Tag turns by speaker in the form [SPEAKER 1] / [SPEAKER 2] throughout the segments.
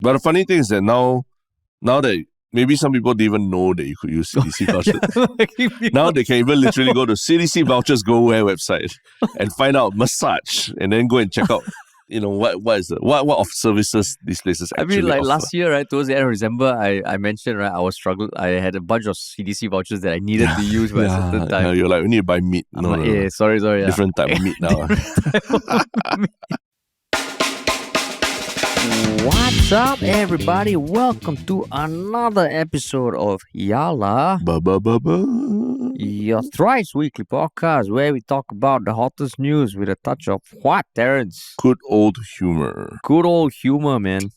[SPEAKER 1] But the funny thing is that now that maybe some people didn't even know that you could use CDC vouchers. Now they can even literally go to CDC Vouchers Go Where website and find out massage and then go and check out, what of services these places actually offer.
[SPEAKER 2] Last year, right, towards the end of December, I mentioned, right, I had a bunch of CDC vouchers that I needed to use by a certain time.
[SPEAKER 1] Yeah, you're like, we need to buy meat. No.
[SPEAKER 2] Sorry.
[SPEAKER 1] Different type of meat now.
[SPEAKER 2] What's up, everybody? Welcome to another episode of Yala, your thrice weekly podcast where we talk about the hottest news with a touch of what, Terrence?
[SPEAKER 1] Good old humor.
[SPEAKER 2] Good old humor, man.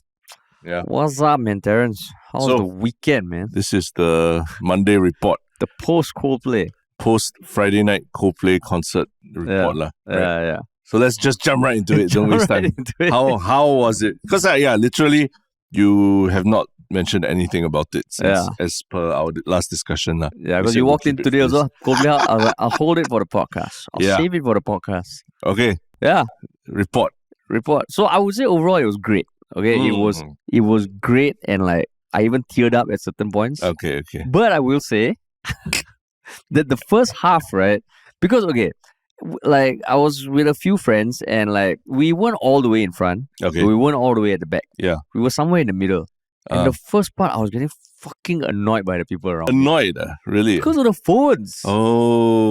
[SPEAKER 1] Yeah.
[SPEAKER 2] What's up, man, Terrence? How's the weekend, man?
[SPEAKER 1] This is the Monday report.
[SPEAKER 2] The post-Coldplay.
[SPEAKER 1] Post-Friday night Coldplay concert report. Right?
[SPEAKER 2] Yeah.
[SPEAKER 1] So let's just jump right into it. Don't waste time. How was it? Because literally, you have not mentioned anything about it since, as per our last discussion.
[SPEAKER 2] Yeah, because you walked in today also. Coldplay, I was like, I'll hold it for the podcast. I'll save it for the podcast.
[SPEAKER 1] Okay.
[SPEAKER 2] Yeah.
[SPEAKER 1] Report.
[SPEAKER 2] So I would say overall it was great. Okay, it was great, and like I even teared up at certain points.
[SPEAKER 1] Okay.
[SPEAKER 2] But I will say that the first half, right? Because like I was with a few friends and like we weren't all the way in front.
[SPEAKER 1] Okay.
[SPEAKER 2] We weren't all the way at the back.
[SPEAKER 1] Yeah.
[SPEAKER 2] We were somewhere in the middle. And the first part I was getting fucking annoyed by the people around.
[SPEAKER 1] Annoyed? Really?
[SPEAKER 2] Because of the phones.
[SPEAKER 1] Oh.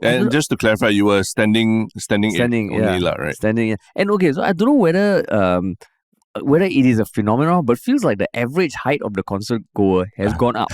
[SPEAKER 2] And
[SPEAKER 1] just to clarify, you were standing only, right?
[SPEAKER 2] Standing. And so I don't know whether it is a phenomenon, but feels like the average height of the concert goer has gone up.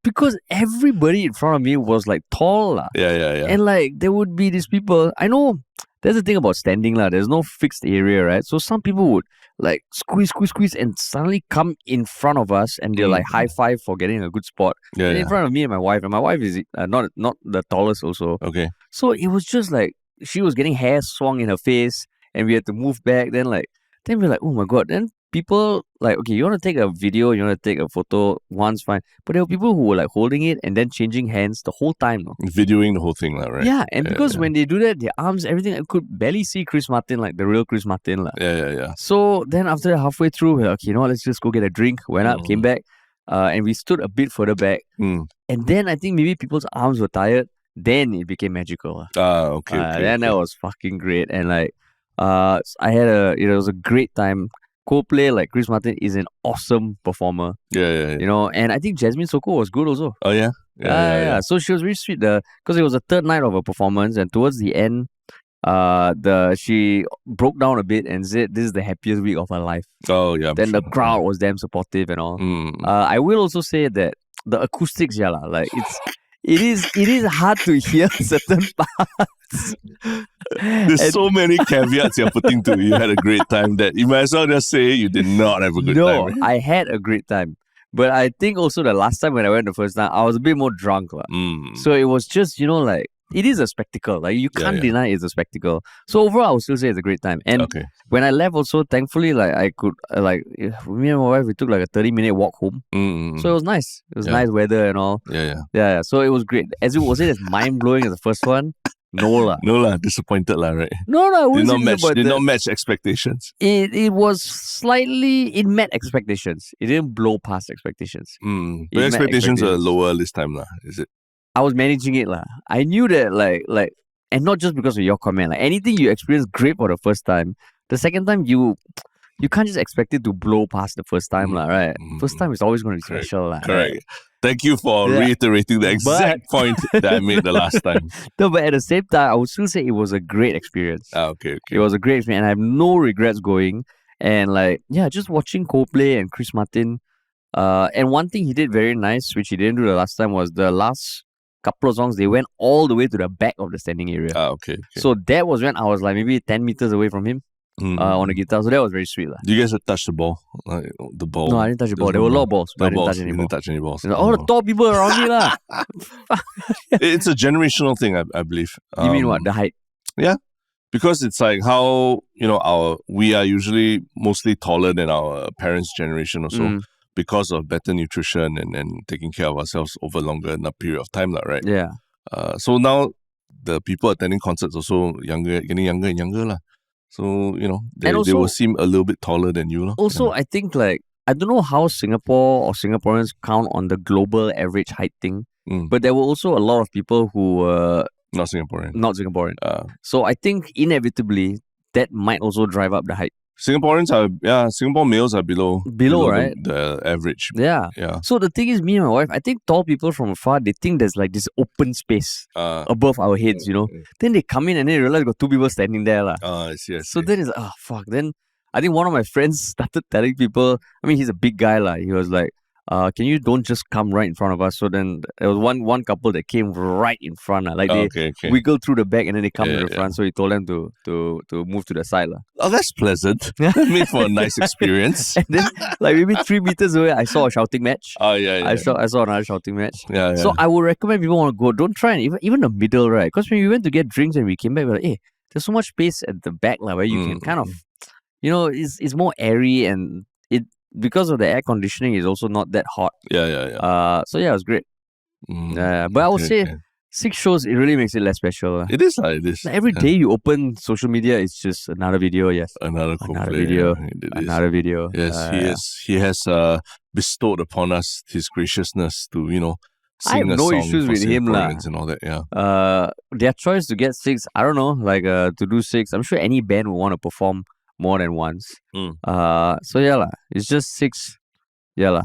[SPEAKER 2] Because everybody in front of me was like tall.
[SPEAKER 1] Yeah.
[SPEAKER 2] And like there would be these people. I know there's the thing about standing. There's no fixed area, right? So some people would like squeeze and suddenly come in front of us and they're like high five for getting a good spot. In front of me and my wife. And my wife is not the tallest also.
[SPEAKER 1] Okay.
[SPEAKER 2] So it was just like she was getting hair swung in her face and we had to move back. Then we're like, oh my God. Then people like, okay, you want to take a video, you want to take a photo, one's fine. But there were people who were like holding it and then changing hands the whole time.
[SPEAKER 1] Videoing the whole thing, right?
[SPEAKER 2] Yeah, and because when they do that, their arms, everything, I could barely see Chris Martin, like the real Chris Martin.
[SPEAKER 1] Yeah.
[SPEAKER 2] So then after that, halfway through, we're like, okay, let's just go get a drink. Went up, came back, and we stood a bit further back. And then I think maybe people's arms were tired. Then it became magical.
[SPEAKER 1] Okay.
[SPEAKER 2] Then that was fucking great. And like, it was a great time. Coldplay, like Chris Martin, is an awesome performer.
[SPEAKER 1] Yeah.
[SPEAKER 2] And I think Jasmine Sokko was good also.
[SPEAKER 1] Oh, yeah? Yeah.
[SPEAKER 2] So she was really sweet. Because it was the third night of her performance, and towards the end, she broke down a bit and said this is the happiest week of her life.
[SPEAKER 1] Oh, yeah.
[SPEAKER 2] Then the crowd was damn supportive and all. I will also say that the acoustics, it is hard to hear certain parts.
[SPEAKER 1] There's so many caveats you're putting to you had a great time that you might as well just say you did not have a good time.
[SPEAKER 2] No, I had a great time. But I think also the last time when I went the first time, I was a bit more drunk. So it was just, like, it is a spectacle. Like, you can't deny it's a spectacle. So overall, I would still say it's a great time. And when I left also, thankfully, like, I could, me and my wife, we took like a 30-minute walk home. So it was nice. It was nice weather and all. Yeah. So it was great. Was it as mind-blowing as the first one? No lah.
[SPEAKER 1] Disappointed lah, right?
[SPEAKER 2] No.
[SPEAKER 1] Did not match expectations.
[SPEAKER 2] It was slightly, it met expectations. It didn't blow past expectations.
[SPEAKER 1] But expectations are lower this time lah, is it?
[SPEAKER 2] I was managing it lah. I knew that like, and not just because of your comment. Like anything you experience great for the first time, the second time you can't just expect it to blow past the first time lah, right? First time is always going to be special lah.
[SPEAKER 1] Correct.
[SPEAKER 2] Right?
[SPEAKER 1] Thank you for reiterating the exact point that I made the last time.
[SPEAKER 2] No, but at the same time, I would still say it was a great experience.
[SPEAKER 1] Okay.
[SPEAKER 2] It was a great experience, and I have no regrets going. And just watching Coldplay and Chris Martin. And one thing he did very nice, which he didn't do the last time, was the last couple of songs, they went all the way to the back of the standing area.
[SPEAKER 1] Okay.
[SPEAKER 2] So that was when I was like maybe 10 meters away from him on the guitar. So that was very sweet.
[SPEAKER 1] Do you guys touch the ball? The ball?
[SPEAKER 2] No, I didn't touch the ball. There were a lot of balls, but I didn't touch any balls.
[SPEAKER 1] You didn't touch any balls.
[SPEAKER 2] All the tall people around me lah.
[SPEAKER 1] It's a generational thing, I believe.
[SPEAKER 2] You mean what? The height?
[SPEAKER 1] Yeah. Because it's like how, we are usually mostly taller than our parents' generation or so. Because of better nutrition and taking care of ourselves over longer in a period of time, right?
[SPEAKER 2] Yeah.
[SPEAKER 1] So now the people attending concerts also getting younger and younger. So, they
[SPEAKER 2] also-
[SPEAKER 1] will seem a little bit taller than you.
[SPEAKER 2] Also, I think like I don't know how Singapore or Singaporeans count on the global average height thing, but there were also a lot of people who were
[SPEAKER 1] not Singaporean.
[SPEAKER 2] Not Singaporean. So I think inevitably that might also drive up the height.
[SPEAKER 1] Singapore males are below
[SPEAKER 2] right?
[SPEAKER 1] the average.
[SPEAKER 2] Yeah.
[SPEAKER 1] Yeah.
[SPEAKER 2] So the thing is, me and my wife, I think tall people from afar, they think there's like this open space above our heads, Then they come in and they realize got two people standing there.
[SPEAKER 1] I see.
[SPEAKER 2] So then it's fuck. Then I think one of my friends started telling people, I mean, he's a big guy. He was like, can you don't just come right in front of us? So then there was one couple that came right in front. They wiggle through the back and then they come to the front. So he told them to move to the side.
[SPEAKER 1] Oh, that's pleasant. That made for a nice experience.
[SPEAKER 2] And then maybe 3 meters away, I saw a shouting match.
[SPEAKER 1] Oh, yeah.
[SPEAKER 2] I saw another shouting match.
[SPEAKER 1] Yeah.
[SPEAKER 2] So I would recommend people want to go. Don't try and even the middle, right? Because when we went to get drinks and we came back, we were like, hey, there's so much space at the back where you can kind of, it's more airy and because of the air conditioning, it's also not that hot.
[SPEAKER 1] Yeah.
[SPEAKER 2] So yeah, it was great. But I would say 6 shows, it really makes it less special.
[SPEAKER 1] It is like this.
[SPEAKER 2] Every day you open social media, it's just another video. Yes,
[SPEAKER 1] another
[SPEAKER 2] video. Another video.
[SPEAKER 1] Yes, he has bestowed upon us his graciousness to sing
[SPEAKER 2] I have no issues with him
[SPEAKER 1] and all that. Yeah.
[SPEAKER 2] Their choice to get 6, I don't know, to do 6. I'm sure any band will want to perform more than once. So yeah it's just 6. Yeah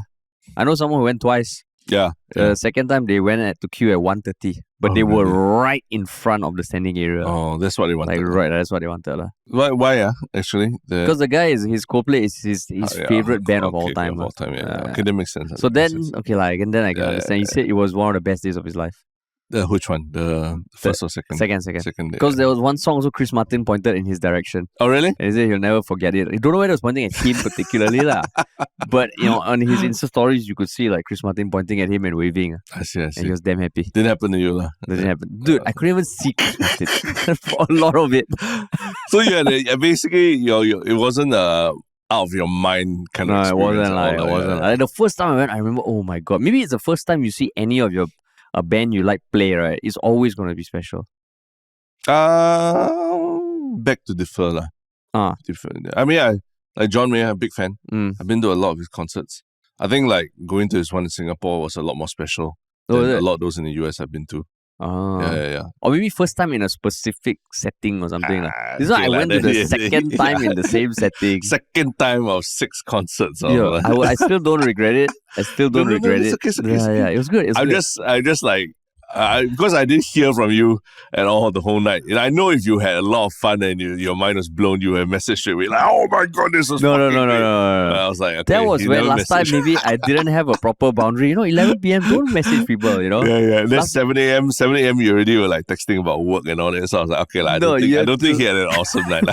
[SPEAKER 2] I know someone who went twice.
[SPEAKER 1] Yeah.
[SPEAKER 2] Second time they went to queue at 1:30, but they were right in front of the standing area.
[SPEAKER 1] Oh, that's what they wanted.
[SPEAKER 2] That's what they wanted.
[SPEAKER 1] Why? Actually,
[SPEAKER 2] because the guy his Coldplay is his favorite band of all time.
[SPEAKER 1] Okay, that makes sense.
[SPEAKER 2] So then, and then I can understand. He said it was one of the best days of his life.
[SPEAKER 1] Which one? The first or second?
[SPEAKER 2] Second. Because there was one song also Chris Martin pointed in his direction.
[SPEAKER 1] Oh, really?
[SPEAKER 2] And he said he'll never forget it. I don't know whether it was pointing at him particularly, but on his Insta stories, you could see Chris Martin pointing at him and waving.
[SPEAKER 1] I see.
[SPEAKER 2] And he was damn happy.
[SPEAKER 1] Didn't happen to you,
[SPEAKER 2] Didn't happen. Dude, I couldn't even see Chris Martin for a lot of it.
[SPEAKER 1] So basically, it wasn't out of your mind kind of experience.
[SPEAKER 2] It wasn't. The first time I went, I remember, oh my god, maybe it's the first time you see any of a band you like play, right? It's always going to be special.
[SPEAKER 1] Back to differ. Different. I mean, like John Mayer, I'm a big fan. I've been to a lot of his concerts. I think going to his one in Singapore was a lot more special than a lot of those in the US I've been to. Yeah.
[SPEAKER 2] Or maybe first time in a specific setting or something. This one I went to the second time in the same setting.
[SPEAKER 1] Second time of 6 concerts.
[SPEAKER 2] I still don't regret it. I still don't regret it.
[SPEAKER 1] It's okay.
[SPEAKER 2] Yeah, it was good.
[SPEAKER 1] I'm just because I didn't hear from you at all the whole night. And I know if you had a lot of fun and your mind was blown, you would message straight away oh my god, this was
[SPEAKER 2] no.
[SPEAKER 1] I was like, okay,
[SPEAKER 2] that was when last time maybe I didn't have a proper boundary. 11 p.m. don't message people.
[SPEAKER 1] Yeah. Then 7 a.m. you already were texting about work and all that. So I was like, okay, I don't think he had an awesome night.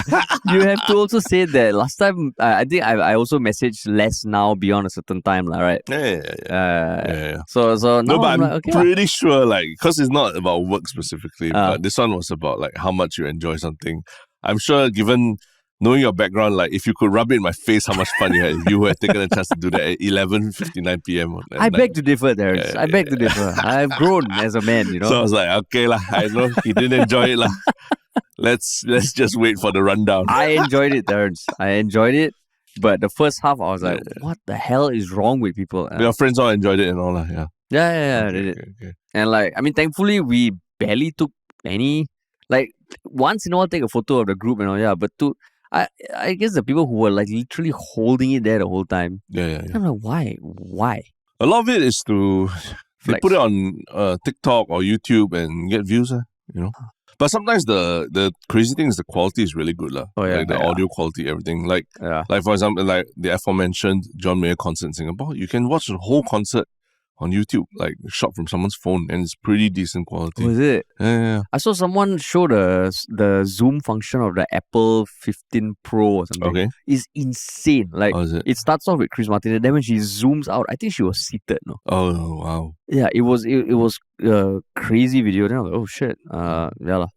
[SPEAKER 2] You have to also say that last time I think I also messaged less now beyond a certain time, right?
[SPEAKER 1] Yeah.
[SPEAKER 2] So now
[SPEAKER 1] but I'm
[SPEAKER 2] okay,
[SPEAKER 1] pretty sure because it's not about work specifically, but this one was about how much you enjoy something. I'm sure given knowing your background, if you could rub it in my face how much fun you had, you would have taken a chance to do that at 11:59 p.m.
[SPEAKER 2] I beg to differ, Terrence. I beg to differ. I've grown as a man,
[SPEAKER 1] So I was like, okay I know he didn't enjoy it Let's just wait for the rundown.
[SPEAKER 2] I enjoyed it, Terrence. I enjoyed it. But the first half, I was like, what the hell is wrong with people?
[SPEAKER 1] Your friends all enjoyed it and all
[SPEAKER 2] Yeah, they did.
[SPEAKER 1] Okay.
[SPEAKER 2] And thankfully, we barely took any, once in a while take a photo of the group and all, but I guess the people who were literally holding it there the whole time.
[SPEAKER 1] Yeah.
[SPEAKER 2] I'm like, why?
[SPEAKER 1] A lot of it is to put it on TikTok or YouTube and get views, But sometimes the crazy thing is the quality is really good. The audio quality, everything. Like for example, the aforementioned John Mayer concert in Singapore, you can watch the whole concert on YouTube, shot from someone's phone, and it's pretty decent quality.
[SPEAKER 2] Was it?
[SPEAKER 1] Yeah.
[SPEAKER 2] I saw someone show the zoom function of the Apple 15 Pro or something.
[SPEAKER 1] Okay.
[SPEAKER 2] It's insane. It starts off with Chris Martin, and then when she zooms out, I think she was seated. No.
[SPEAKER 1] Oh wow.
[SPEAKER 2] Yeah, it was a crazy video. Then I was like, oh shit.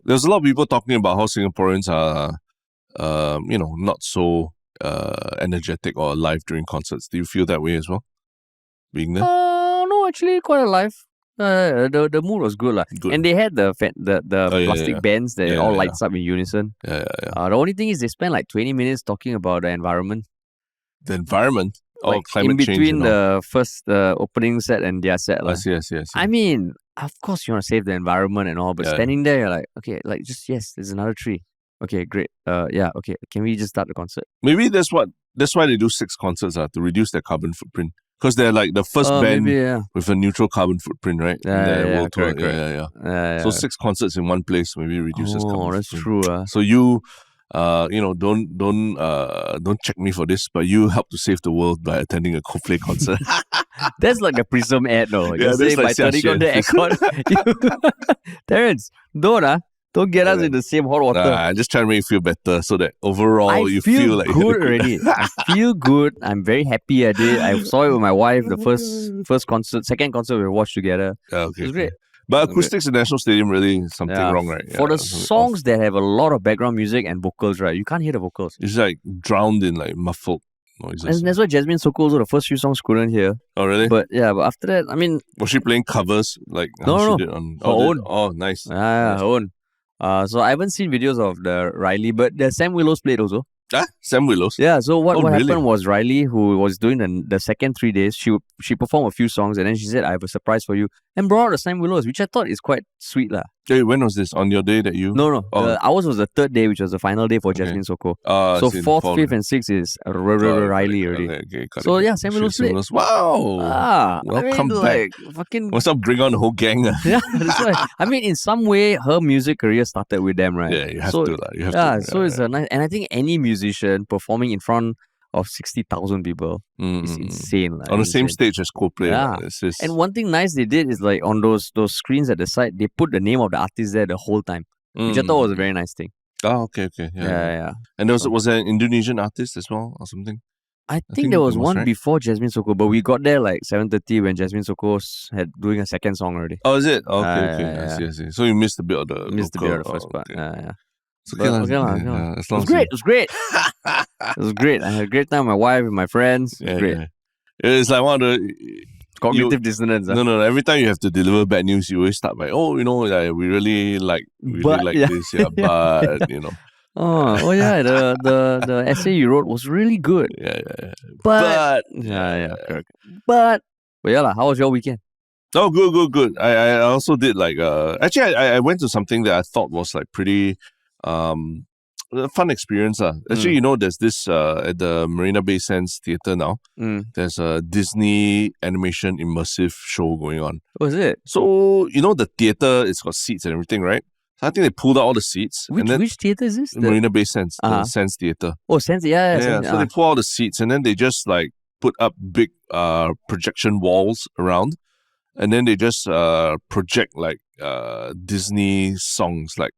[SPEAKER 1] There's a lot of people talking about how Singaporeans are, not so energetic or alive during concerts. Do you feel that way as well? Being there?
[SPEAKER 2] No, actually quite alive. The mood was good,
[SPEAKER 1] Good.
[SPEAKER 2] And they had the plastic bands that all lights up in unison.
[SPEAKER 1] Yeah.
[SPEAKER 2] The only thing is they spent like 20 minutes talking about the environment.
[SPEAKER 1] The environment?
[SPEAKER 2] Like
[SPEAKER 1] climate change.
[SPEAKER 2] In between the first opening set and their set.
[SPEAKER 1] I see.
[SPEAKER 2] I mean, of course you want to save the environment and all, but standing there, you're like, okay, like just, yes, there's another tree. Okay, great. Okay. Can we just start the concert?
[SPEAKER 1] Maybe that's why they do 6 concerts to reduce their carbon footprint. Because they're like the first band with a neutral carbon footprint, right?
[SPEAKER 2] Correct.
[SPEAKER 1] So 6 concerts in one place maybe reduces carbon
[SPEAKER 2] footprint.
[SPEAKER 1] True.
[SPEAKER 2] True.
[SPEAKER 1] So you, don't check me for this, but you help to save the world by attending a Coldplay concert.
[SPEAKER 2] That's like a Prism ad, no?
[SPEAKER 1] Yeah,
[SPEAKER 2] say by turning on the aircon. Terrence, don't get us in the same hot water.
[SPEAKER 1] I'm just trying to make you feel better so that overall you feel like
[SPEAKER 2] good already. I feel good. I'm very happy I did. I saw it with my wife, the first concert, second concert we watched together.
[SPEAKER 1] Okay.
[SPEAKER 2] It was great.
[SPEAKER 1] But acoustics in National Stadium really something wrong, right?
[SPEAKER 2] For the songs that have a lot of background music and vocals, right? You can't hear the vocals.
[SPEAKER 1] It's like drowned in like muffled noises.
[SPEAKER 2] And that's why Jasmine Sokol also the first few songs couldn't hear.
[SPEAKER 1] Oh really?
[SPEAKER 2] But after that, I mean,
[SPEAKER 1] was she playing covers like
[SPEAKER 2] no,
[SPEAKER 1] she did on
[SPEAKER 2] her own?
[SPEAKER 1] Oh, nice.
[SPEAKER 2] Her own. So I haven't seen videos of the Riley, but the Sam Willows played also.
[SPEAKER 1] Sam Willows.
[SPEAKER 2] Yeah, so what
[SPEAKER 1] really?
[SPEAKER 2] happened was Riley, who was doing the second 3 days, she performed a few songs and then she said, I have a surprise for you, and brought out the Sam Willows, which I thought is quite sweet.
[SPEAKER 1] Hey, when was this? On your day that you...
[SPEAKER 2] No. Ours was the third day, which was the final day for Jasmine Sokol. So 4th, 5th and 6th is Riley already.
[SPEAKER 1] Okay,
[SPEAKER 2] so yeah, Sam Willows played.
[SPEAKER 1] Wow! Welcome back. What's up? Bring on the whole gang.
[SPEAKER 2] Yeah, that's why. I mean, in some way, her music career started with them, right?
[SPEAKER 1] Yeah, you have to.
[SPEAKER 2] So it's a nice... And I think any musician performing in front of 60,000 people is insane.
[SPEAKER 1] On the same stage as Coldplay.
[SPEAKER 2] Yeah. And one thing nice they did is like on those screens at the side, they put the name of the artist there the whole time, which I thought was a very nice thing.
[SPEAKER 1] Oh, okay.
[SPEAKER 2] Yeah.
[SPEAKER 1] And was there an Indonesian artist as well or something?
[SPEAKER 2] I think there was one before Jasmine Sokol, but we got there like 7:30 when Jasmine Sokol had doing a second song already.
[SPEAKER 1] Oh, is it? Okay. I see. So you missed a bit of the
[SPEAKER 2] first part. Yeah.
[SPEAKER 1] It's okay.
[SPEAKER 2] It was great. It was great. I had a great time with my wife, with my friends. It was great.
[SPEAKER 1] Yeah. It's like one of the
[SPEAKER 2] cognitive dissonance.
[SPEAKER 1] No. Every time you have to deliver bad news, you always start by, we really like this, but
[SPEAKER 2] the essay you wrote was really good.
[SPEAKER 1] Yeah.
[SPEAKER 2] But correct. But how was your weekend?
[SPEAKER 1] Oh, good. I also did like actually I went to something that I thought was like pretty a fun experience. Actually, there's this at the Marina Bay Sands Theatre now. There's a Disney animation immersive show going on.
[SPEAKER 2] What is it?
[SPEAKER 1] So, the theatre, it's got seats and everything, right? So I think they pulled out all the seats.
[SPEAKER 2] Which theatre is this?
[SPEAKER 1] Marina Bay Sands, the Sands Theatre.
[SPEAKER 2] Oh, Sands, yeah.
[SPEAKER 1] So they pull out the seats and then they just like put up big projection walls around. And then they just project like Disney songs, like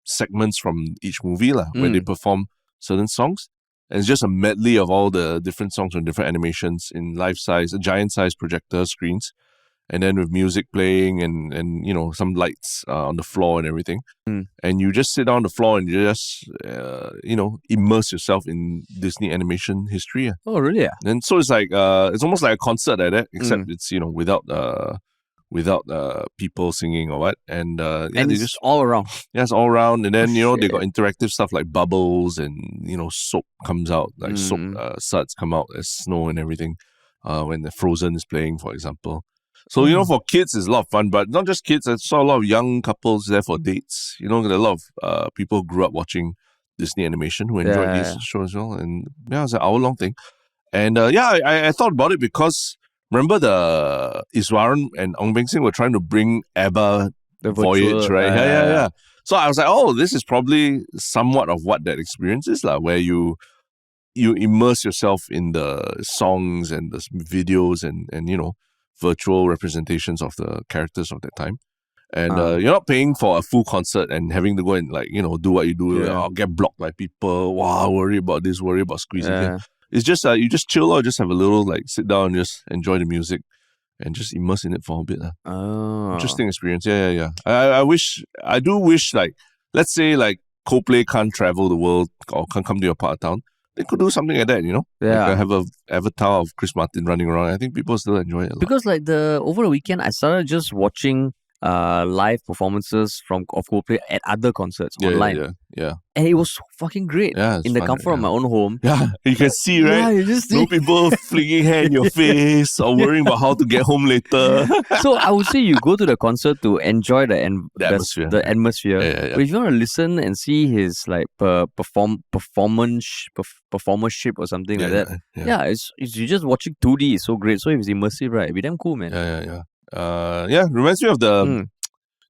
[SPEAKER 1] segments from each movie where they perform certain songs. And it's just a medley of all the different songs from different animations in life-size, giant-size projector screens. And then with music playing and some lights on the floor and everything. And you just sit on the floor and you just, immerse yourself in Disney animation history.
[SPEAKER 2] Oh, really?
[SPEAKER 1] And so it's like, it's almost like a concert like that, except it's, without people singing or what. And
[SPEAKER 2] it's just all around.
[SPEAKER 1] Yeah, it's all around. And then, they got interactive stuff like bubbles and, soap comes out, like soap suds come out as snow and everything when the Frozen is playing, for example. So, for kids, it's a lot of fun, but not just kids. I saw a lot of young couples there for dates. A lot of people who grew up watching Disney animation who enjoyed these shows as well. And it's an hour-long thing. And I thought about it because remember the Iswaran and Ong Beng Sing were trying to bring ABBA Voyage, right? Yeah. So I was like, this is probably somewhat of what that experience is, where you immerse yourself in the songs and the videos and virtual representations of the characters of that time. And you're not paying for a full concert and having to go and do what you do. I'll get blocked by people. Wow, worry about this, worry about squeezing here. It's just you just chill or just have a little sit down and just enjoy the music and just immerse in it for a bit. Interesting experience. Yeah. I do wish let's say Coldplay can't travel the world or can't come to your part of town. they could do something like that,
[SPEAKER 2] Yeah.
[SPEAKER 1] Like have a avatar of Chris Martin running around. I think people still enjoy it a lot.
[SPEAKER 2] Because like over the weekend, I started just watching live performances of Coldplay at other concerts online.
[SPEAKER 1] Yeah.
[SPEAKER 2] And it was so fucking great.
[SPEAKER 1] Yeah, it's
[SPEAKER 2] in the
[SPEAKER 1] fun,
[SPEAKER 2] comfort of my own home.
[SPEAKER 1] Yeah, you can see, right?
[SPEAKER 2] Yeah, you just see.
[SPEAKER 1] No people flinging hair in your face or worrying about how to get home later.
[SPEAKER 2] So I would say you go to the concert to enjoy the
[SPEAKER 1] atmosphere.
[SPEAKER 2] The atmosphere.
[SPEAKER 1] Yeah.
[SPEAKER 2] But if you want to listen and see his like performanship or something like that, it's you just watching 2D. It's so great. So if it's immersive, right, it'd be damn cool, man.
[SPEAKER 1] Yeah. Reminds me of the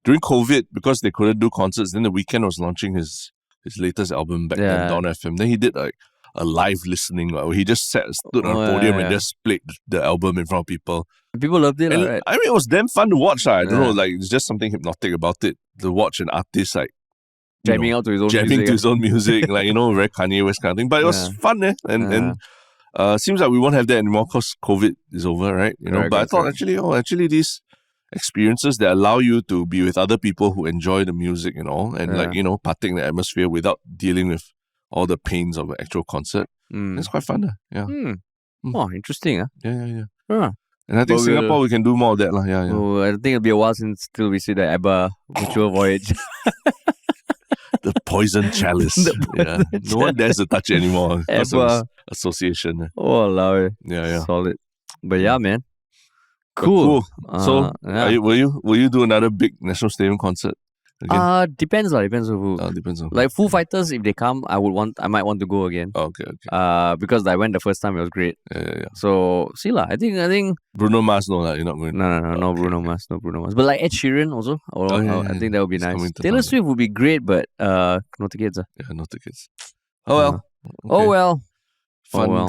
[SPEAKER 1] during COVID, because they couldn't do concerts. Then The Weeknd was launching his latest album back then, Dawn FM. Then he did like a live listening. Where he just stood on a podium and just played the album in front of people.
[SPEAKER 2] People loved it,
[SPEAKER 1] and,
[SPEAKER 2] right?
[SPEAKER 1] I mean, it was damn fun to watch. I don't know, like it's just something hypnotic about it to watch an artist like
[SPEAKER 2] jamming out to his own
[SPEAKER 1] music.
[SPEAKER 2] Jamming
[SPEAKER 1] to his own music, like very Kanye West kind of thing. But it was fun, and seems like we won't have that anymore because COVID is over, right? But I thought actually these experiences that allow you to be with other people who enjoy the music, and partake in the atmosphere without dealing with all the pains of an actual concert. It's quite fun, yeah.
[SPEAKER 2] Oh, interesting,
[SPEAKER 1] Yeah.
[SPEAKER 2] Huh.
[SPEAKER 1] And I think Singapore we can do more of that, yeah.
[SPEAKER 2] Oh, I think it'll be a while since we see the ABBA Virtual Voyage.
[SPEAKER 1] The poison chalice. No one dares to touch it anymore because of association.
[SPEAKER 2] Oh, allow it.
[SPEAKER 1] Yeah.
[SPEAKER 2] Solid. But yeah, man. Cool.
[SPEAKER 1] So, will you do another big National Stadium concert again?
[SPEAKER 2] Depends on who.
[SPEAKER 1] Depends on who.
[SPEAKER 2] Like Foo Fighters, if they come, I might want to go again.
[SPEAKER 1] Okay.
[SPEAKER 2] Because I went the first time, it was great.
[SPEAKER 1] Yeah.
[SPEAKER 2] So see lah. I think
[SPEAKER 1] Bruno Mars, no lah. You're not going.
[SPEAKER 2] No, Bruno Mars. But like Ed Sheeran also. I think that would be nice. Taylor Swift would be great, but no tickets.
[SPEAKER 1] Yeah, no tickets. Oh well.
[SPEAKER 2] Okay. Oh well.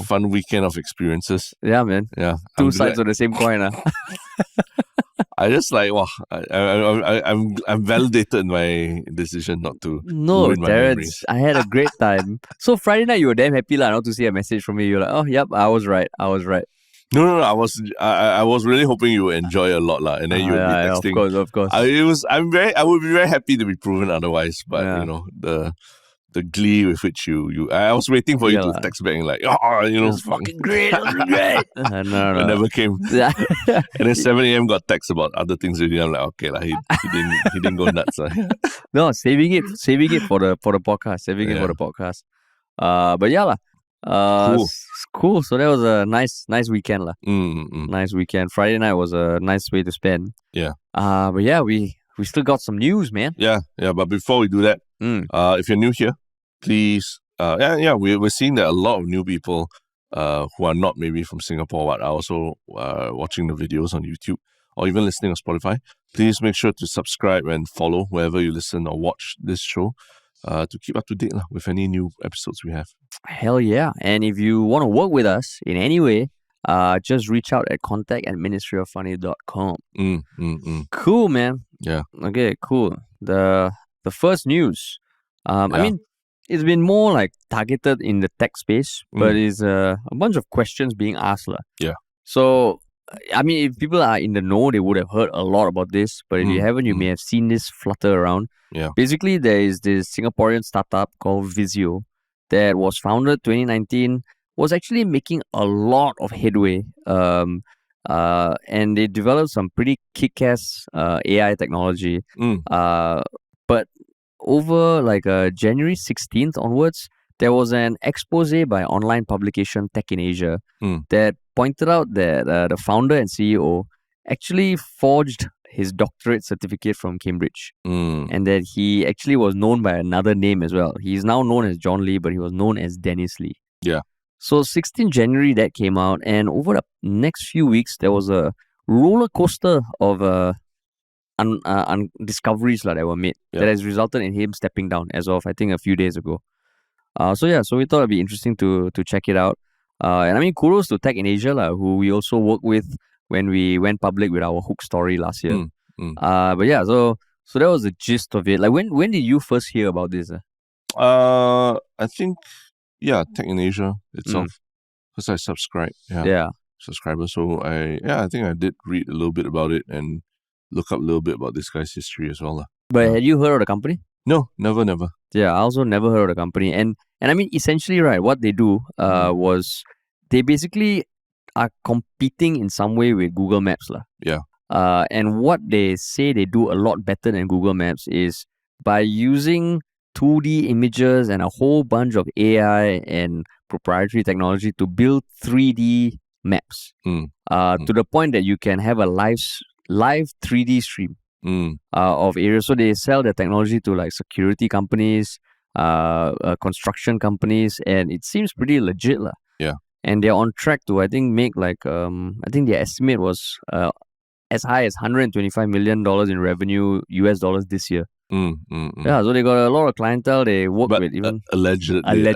[SPEAKER 1] Fun weekend of experiences.
[SPEAKER 2] Yeah, man.
[SPEAKER 1] Yeah,
[SPEAKER 2] Two sides of the same coin.
[SPEAKER 1] I just like I'm validated in my decision not to.
[SPEAKER 2] No, Terrence, I had a great time. So Friday night you were damn happy not to see a message from me. You're like, oh yep, I was right.
[SPEAKER 1] No, I was really hoping you would enjoy a lot and then you would be texting.
[SPEAKER 2] Of course.
[SPEAKER 1] I would be very happy to be proven otherwise, but the glee with which you I was waiting for you to text back like,
[SPEAKER 2] it's fucking great. No.
[SPEAKER 1] It never came. And then 7 a.m. got text about other things already. I'm like, okay, he didn't go nuts.
[SPEAKER 2] No, saving it for the podcast. But yeah cool. So that was a nice weekend Nice weekend. Friday night was a nice way to spend.
[SPEAKER 1] Yeah.
[SPEAKER 2] But yeah, we still got some news, man.
[SPEAKER 1] Yeah. But before we do that, if you're new here, please, we're seeing that a lot of new people who are not maybe from Singapore but are also watching the videos on YouTube or even listening on Spotify. Please make sure to subscribe and follow wherever you listen or watch this show to keep up to date with any new episodes we have.
[SPEAKER 2] Hell yeah. And if you want to work with us in any way, just reach out at contact@ministryoffunny.com. Cool, man.
[SPEAKER 1] Yeah.
[SPEAKER 2] Okay, cool. The first news. I mean, it's been more like targeted in the tech space, but it's a bunch of questions being asked.
[SPEAKER 1] Yeah.
[SPEAKER 2] So, I mean, if people are in the know, they would have heard a lot about this. But if you haven't, you may have seen this flutter around.
[SPEAKER 1] Yeah.
[SPEAKER 2] Basically, there is this Singaporean startup called Visio that was founded 2019, was actually making a lot of headway. And they developed some pretty kick-ass AI technology. But over like January 16th onwards, there was an expose by online publication Tech in Asia that pointed out that the founder and CEO actually forged his doctorate certificate from Cambridge, and that he actually was known by another name as well. He's now known as John Lee, but he was known as Dennis Lee.
[SPEAKER 1] Yeah.
[SPEAKER 2] So 16 January that came out, and over the next few weeks, there was a roller coaster of discoveries that were made that has resulted in him stepping down as of, I think, a few days ago. So we thought it'd be interesting to check it out. And I mean, kudos to Tech in Asia, who we also worked with when we went public with our Hook story last year. But yeah, so that was the gist of it. Like, when did you first hear about this?
[SPEAKER 1] I think, Tech in Asia itself, because I subscribe. Subscriber. So I think I did read a little bit about it and look up a little bit about this guy's history as well.
[SPEAKER 2] But had you heard of the company?
[SPEAKER 1] No, never.
[SPEAKER 2] Yeah, I also never heard of the company. And And I mean, essentially, right, what they do was they basically are competing in some way with Google Maps.
[SPEAKER 1] Yeah.
[SPEAKER 2] And what they say they do a lot better than Google Maps is by using 2D images and a whole bunch of AI and proprietary technology to build 3D maps. To the point that you can have a live 3D stream of areas. So they sell their technology to like security companies, construction companies, and it seems pretty legit.
[SPEAKER 1] Yeah.
[SPEAKER 2] And they're on track to, I think, make like, I think their estimate was as high as $125 million in revenue, US dollars this year. Yeah, so they got a lot of clientele they work with. Even
[SPEAKER 1] allegedly.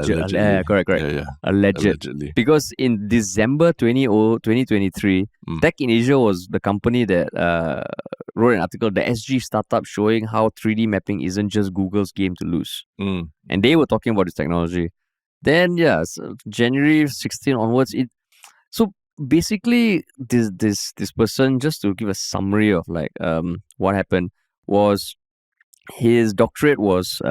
[SPEAKER 2] Correct.
[SPEAKER 1] Yeah.
[SPEAKER 2] Allegedly. Because in December 2023, Tech in Asia was the company that wrote an article, the SG startup, showing how 3D mapping isn't just Google's game to lose. And they were talking about this technology. Then, so January 16 onwards, so basically this person, just to give a summary of like what happened, was his doctorate was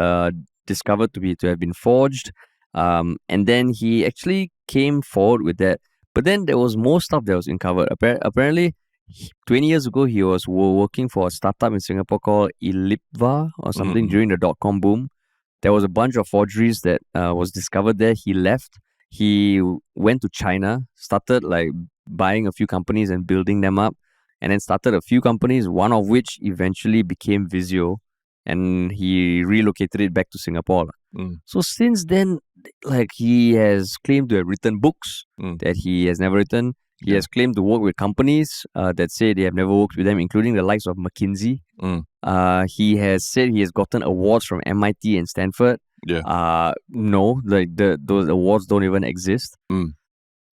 [SPEAKER 2] discovered to have been forged, and then he actually came forward with that. But then there was more stuff that was uncovered. Apparently, 20 years ago, he was working for a startup in Singapore called Elipva or something during the .com boom. There was a bunch of forgeries that was discovered there. He left. He went to China, started like buying a few companies and building them up, and then started a few companies, one of which eventually became Visio, and he relocated it back to Singapore. So since then, like, he has claimed to have written books that he has never written. He has claimed to work with companies that say they have never worked with them, including the likes of McKinsey. He has said he has gotten awards from MIT and Stanford. No, like those awards don't even exist.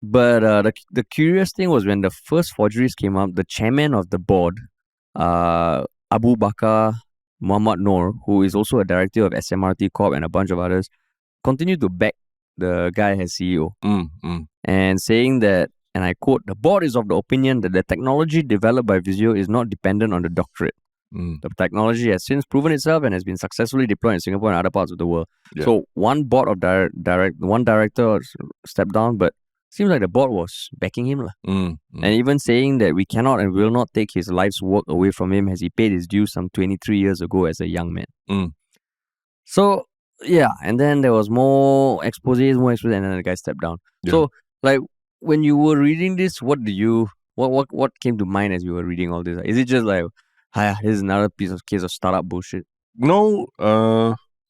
[SPEAKER 2] But the curious thing was when the first forgeries came out, the chairman of the board, Abu Bakar Muhammad Noor, who is also a director of SMRT Corp and a bunch of others, continued to back the guy as CEO. And saying that, and I quote, "The board is of the opinion that the technology developed by Visio is not dependent on the doctorate. The technology has since proven itself and has been successfully deployed in Singapore and other parts of the world." So one board of one director stepped down, but seems like the board was backing him. And even saying that we cannot and will not take his life's work away from him as he paid his dues some 23 years ago as a young man. So, yeah, and then there was more exposés, and then the guy stepped down. So, like, when you were reading this, what came to mind as you were reading all this? Is it just like, this is another case of startup bullshit?
[SPEAKER 1] No,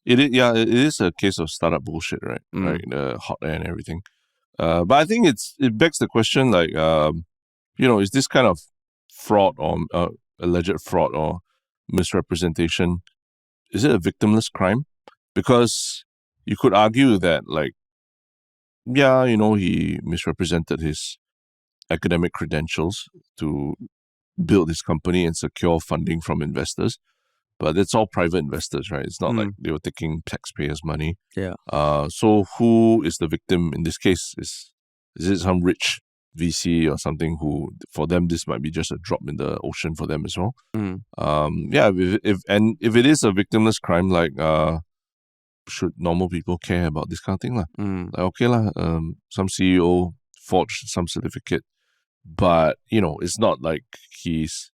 [SPEAKER 1] it is a case of startup bullshit, right? Like the hot air and everything. But I think it begs the question, like, is this kind of fraud or alleged fraud or misrepresentation, is it a victimless crime? Because you could argue that, like, he misrepresented his academic credentials to build his company and secure funding from investors. But it's all private investors, right? It's not like they were taking taxpayers' money. So who is the victim in this case? Is it some rich VC or something who, for them, this might be just a drop in the ocean for them as well? If it is a victimless crime, like, should normal people care about this kind of thing? Like, some CEO forged some certificate, but, it's not like he's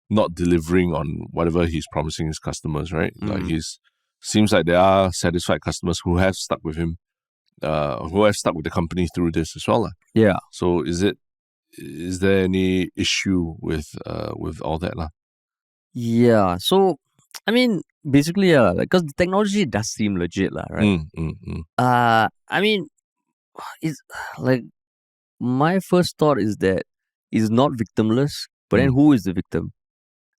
[SPEAKER 1] not delivering on whatever he's promising his customers, right? Like, seems like there are satisfied customers who have stuck with him, who have stuck with the company through this as well. So is there any issue with all that?
[SPEAKER 2] So, I mean, basically, because the technology does seem legit, right? I mean, it's like, my first thought is that it's not victimless, but then who is the victim?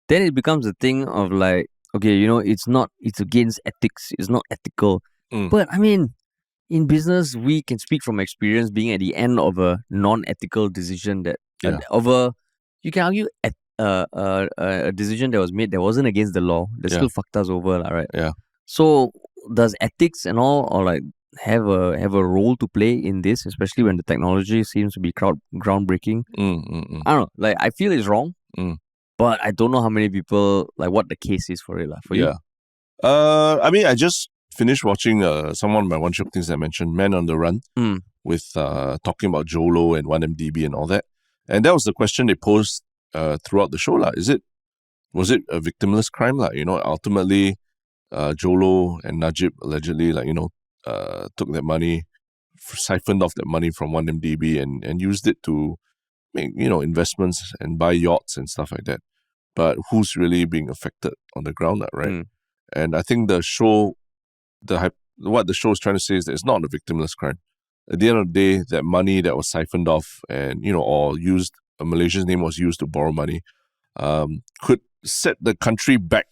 [SPEAKER 2] Then it becomes a thing of like, okay, it's against ethics, it's not ethical. But I mean, in business, we can speak from experience being at the end of a non-ethical decision that, you can argue a decision that was made that wasn't against the law, that still fucked us over, right? So does ethics and all, or like, have a role to play in this, especially when the technology seems to be groundbreaking? I don't know, like, I feel it's wrong. But I don't know how many people, like, what the case is for it, for you.
[SPEAKER 1] I mean, I just finished watching some of my one show things I mentioned, Man on the Run, with talking about Jolo and 1MDB and all that. And that was the question they posed throughout the show. Was it a victimless crime? Ultimately, Jolo and Najib allegedly, took that money, siphoned off that money from 1MDB and used it to make, investments and buy yachts and stuff like that. But who's really being affected on the ground, right? And I think the show, what the show is trying to say is that it's not a victimless crime. At the end of the day, that money that was siphoned off and, or used, a Malaysian's name was used to borrow money, could set the country back,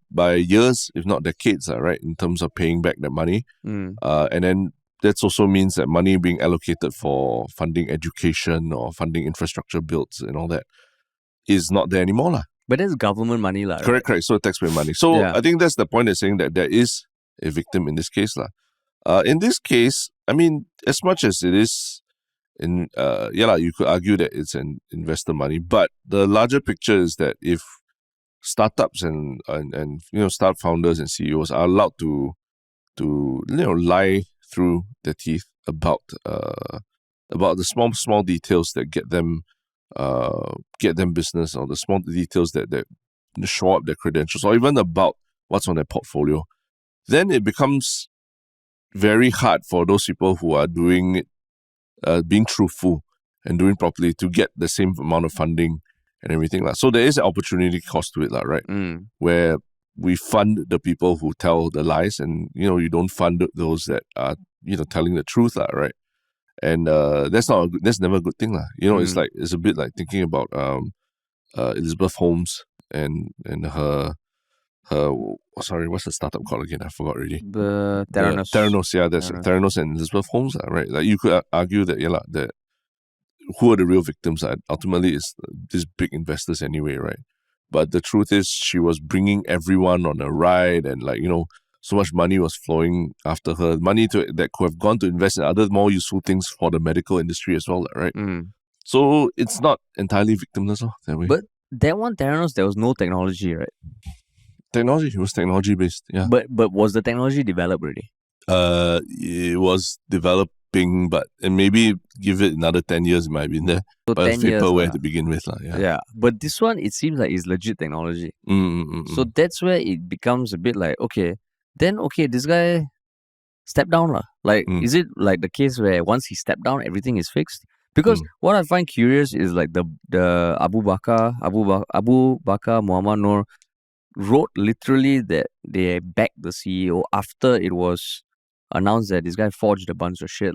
[SPEAKER 1] by years, if not decades, right, in terms of paying back that money. And then that also means that money being allocated for funding education or funding infrastructure builds and all that is not there anymore.
[SPEAKER 2] But that's government money. Right?
[SPEAKER 1] Correct. So taxpayer money. So I think that's the point of saying that there is a victim in this case. In this case, I mean, as much as it is you could argue that it's an investor money, but the larger picture is that if startups and start founders and CEOs are allowed to lie through their teeth about the small details that get them business, or the small details that show up their credentials, or even about what's on their portfolio, then it becomes very hard for those people who are doing it, being truthful and doing properly, to get the same amount of funding and everything. So there is an opportunity cost to it, right? Where we fund the people who tell the lies, and you don't fund those that are telling the truth, right? And that's never a good thing, It's a bit like thinking about Elizabeth Holmes and her what's the startup called again? I forgot already.
[SPEAKER 2] The Theranos.
[SPEAKER 1] Theranos and Elizabeth Holmes, right? Like, you could argue that that who are the real victims? Ultimately, is these big investors anyway, right? But the truth is, she was bringing everyone on a ride, and so much money was flowing after her. Money that could have gone to invest in other more useful things for the medical industry as well, right? So it's not entirely victimless that way.
[SPEAKER 2] But that one, Theranos, there was no technology, right?
[SPEAKER 1] It was technology based, yeah.
[SPEAKER 2] But was the technology developed already?
[SPEAKER 1] It was developing, but and maybe give it another 10 years, it might be in there.
[SPEAKER 2] So
[SPEAKER 1] but
[SPEAKER 2] 10 years
[SPEAKER 1] vaporware to begin with,
[SPEAKER 2] Yeah, but this one, it seems like it's legit technology. So that's where it becomes a bit like, this guy stepped down. Is it like the case where once he stepped down, everything is fixed? Because what I find curious is like the Abu Bakar Muhammad Noor wrote literally that they backed the CEO after it was announced that this guy forged a bunch of shit.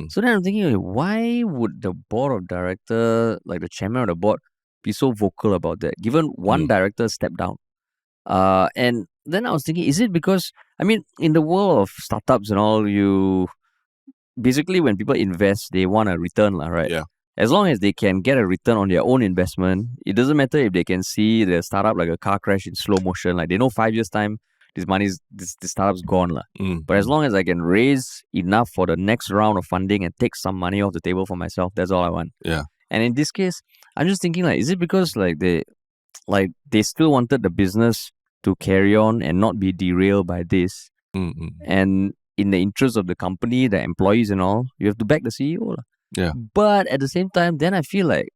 [SPEAKER 2] So then I'm thinking, why would the board of director, like the chairman of the board, be so vocal about that, given one director stepped down? And then I was thinking, is it because, in the world of startups and all, basically when people invest, they want a return, right?
[SPEAKER 1] Yeah.
[SPEAKER 2] As long as they can get a return on their own investment, it doesn't matter if they can see the startup like a car crash in slow motion. Like, they know 5 years' time, this startup's gone. But as long as I can raise enough for the next round of funding and take some money off the table for myself, that's all I want.
[SPEAKER 1] Yeah.
[SPEAKER 2] And in this case, I'm just thinking, is it because they still wanted the business to carry on and not be derailed by this? And in the interest of the company, the employees and all, you have to back the CEO.
[SPEAKER 1] Yeah.
[SPEAKER 2] But at the same time, then I feel like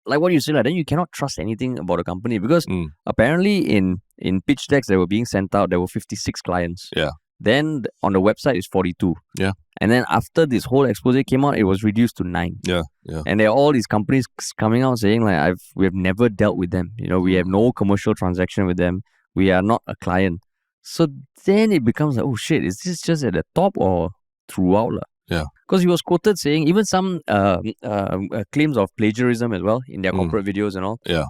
[SPEAKER 2] what you said, then you cannot trust anything about a company, because apparently in pitch decks that were being sent out, there were 56 clients.
[SPEAKER 1] Yeah.
[SPEAKER 2] Then on the website is 42.
[SPEAKER 1] Yeah.
[SPEAKER 2] And then after this whole expose came out, it was reduced to 9.
[SPEAKER 1] Yeah. Yeah.
[SPEAKER 2] And there are all these companies coming out saying we have never dealt with them. We have no commercial transaction with them. We are not a client. So then it becomes like, oh shit, is this just at the top or throughout?
[SPEAKER 1] Yeah.
[SPEAKER 2] Because he was quoted saying even some claims of plagiarism as well in their corporate videos and all.
[SPEAKER 1] Yeah.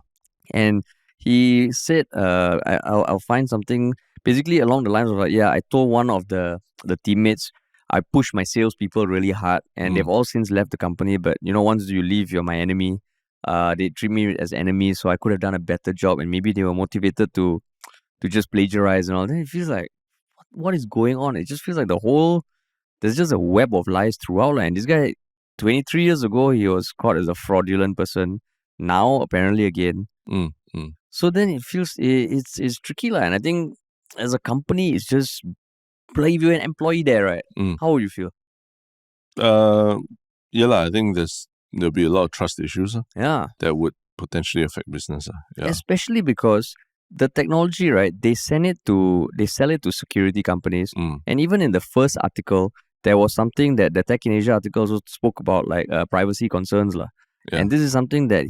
[SPEAKER 2] And he said, I'll find something basically along the lines of I told one of the teammates, I pushed my salespeople really hard, and they've all since left the company. But once you leave, you're my enemy. They treat me as enemies, so I could have done a better job, and maybe they were motivated to just plagiarize and all. Then it feels like, what is going on? It just feels like there's just a web of lies throughout. And this guy, 23 years ago, he was caught as a fraudulent person. Now, apparently again. So then it feels, it's tricky. And I think as a company, it's just like if you're an employee there, right? How would you feel?
[SPEAKER 1] I think there'll be a lot of trust issues that would potentially affect business.
[SPEAKER 2] Especially because the technology, right? They sell it to security companies, and even in the first article, there was something that the Tech in Asia article also spoke about, like privacy concerns, lah. Yeah. And this is something that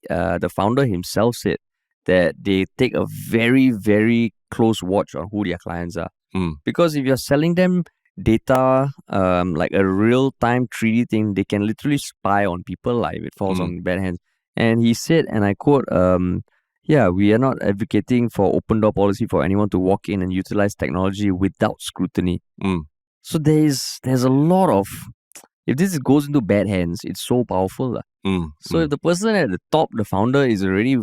[SPEAKER 2] the founder himself said, that they take a very, very close watch on who their clients are. Because if you're selling them data, like a real-time 3D thing, they can literally spy on people, like, if it falls on bad hands. And he said, and I quote, we are not advocating for open door policy for anyone to walk in and utilize technology without scrutiny. So there's a lot of, if this goes into bad hands, it's so powerful. So if the person at the top, the founder, is already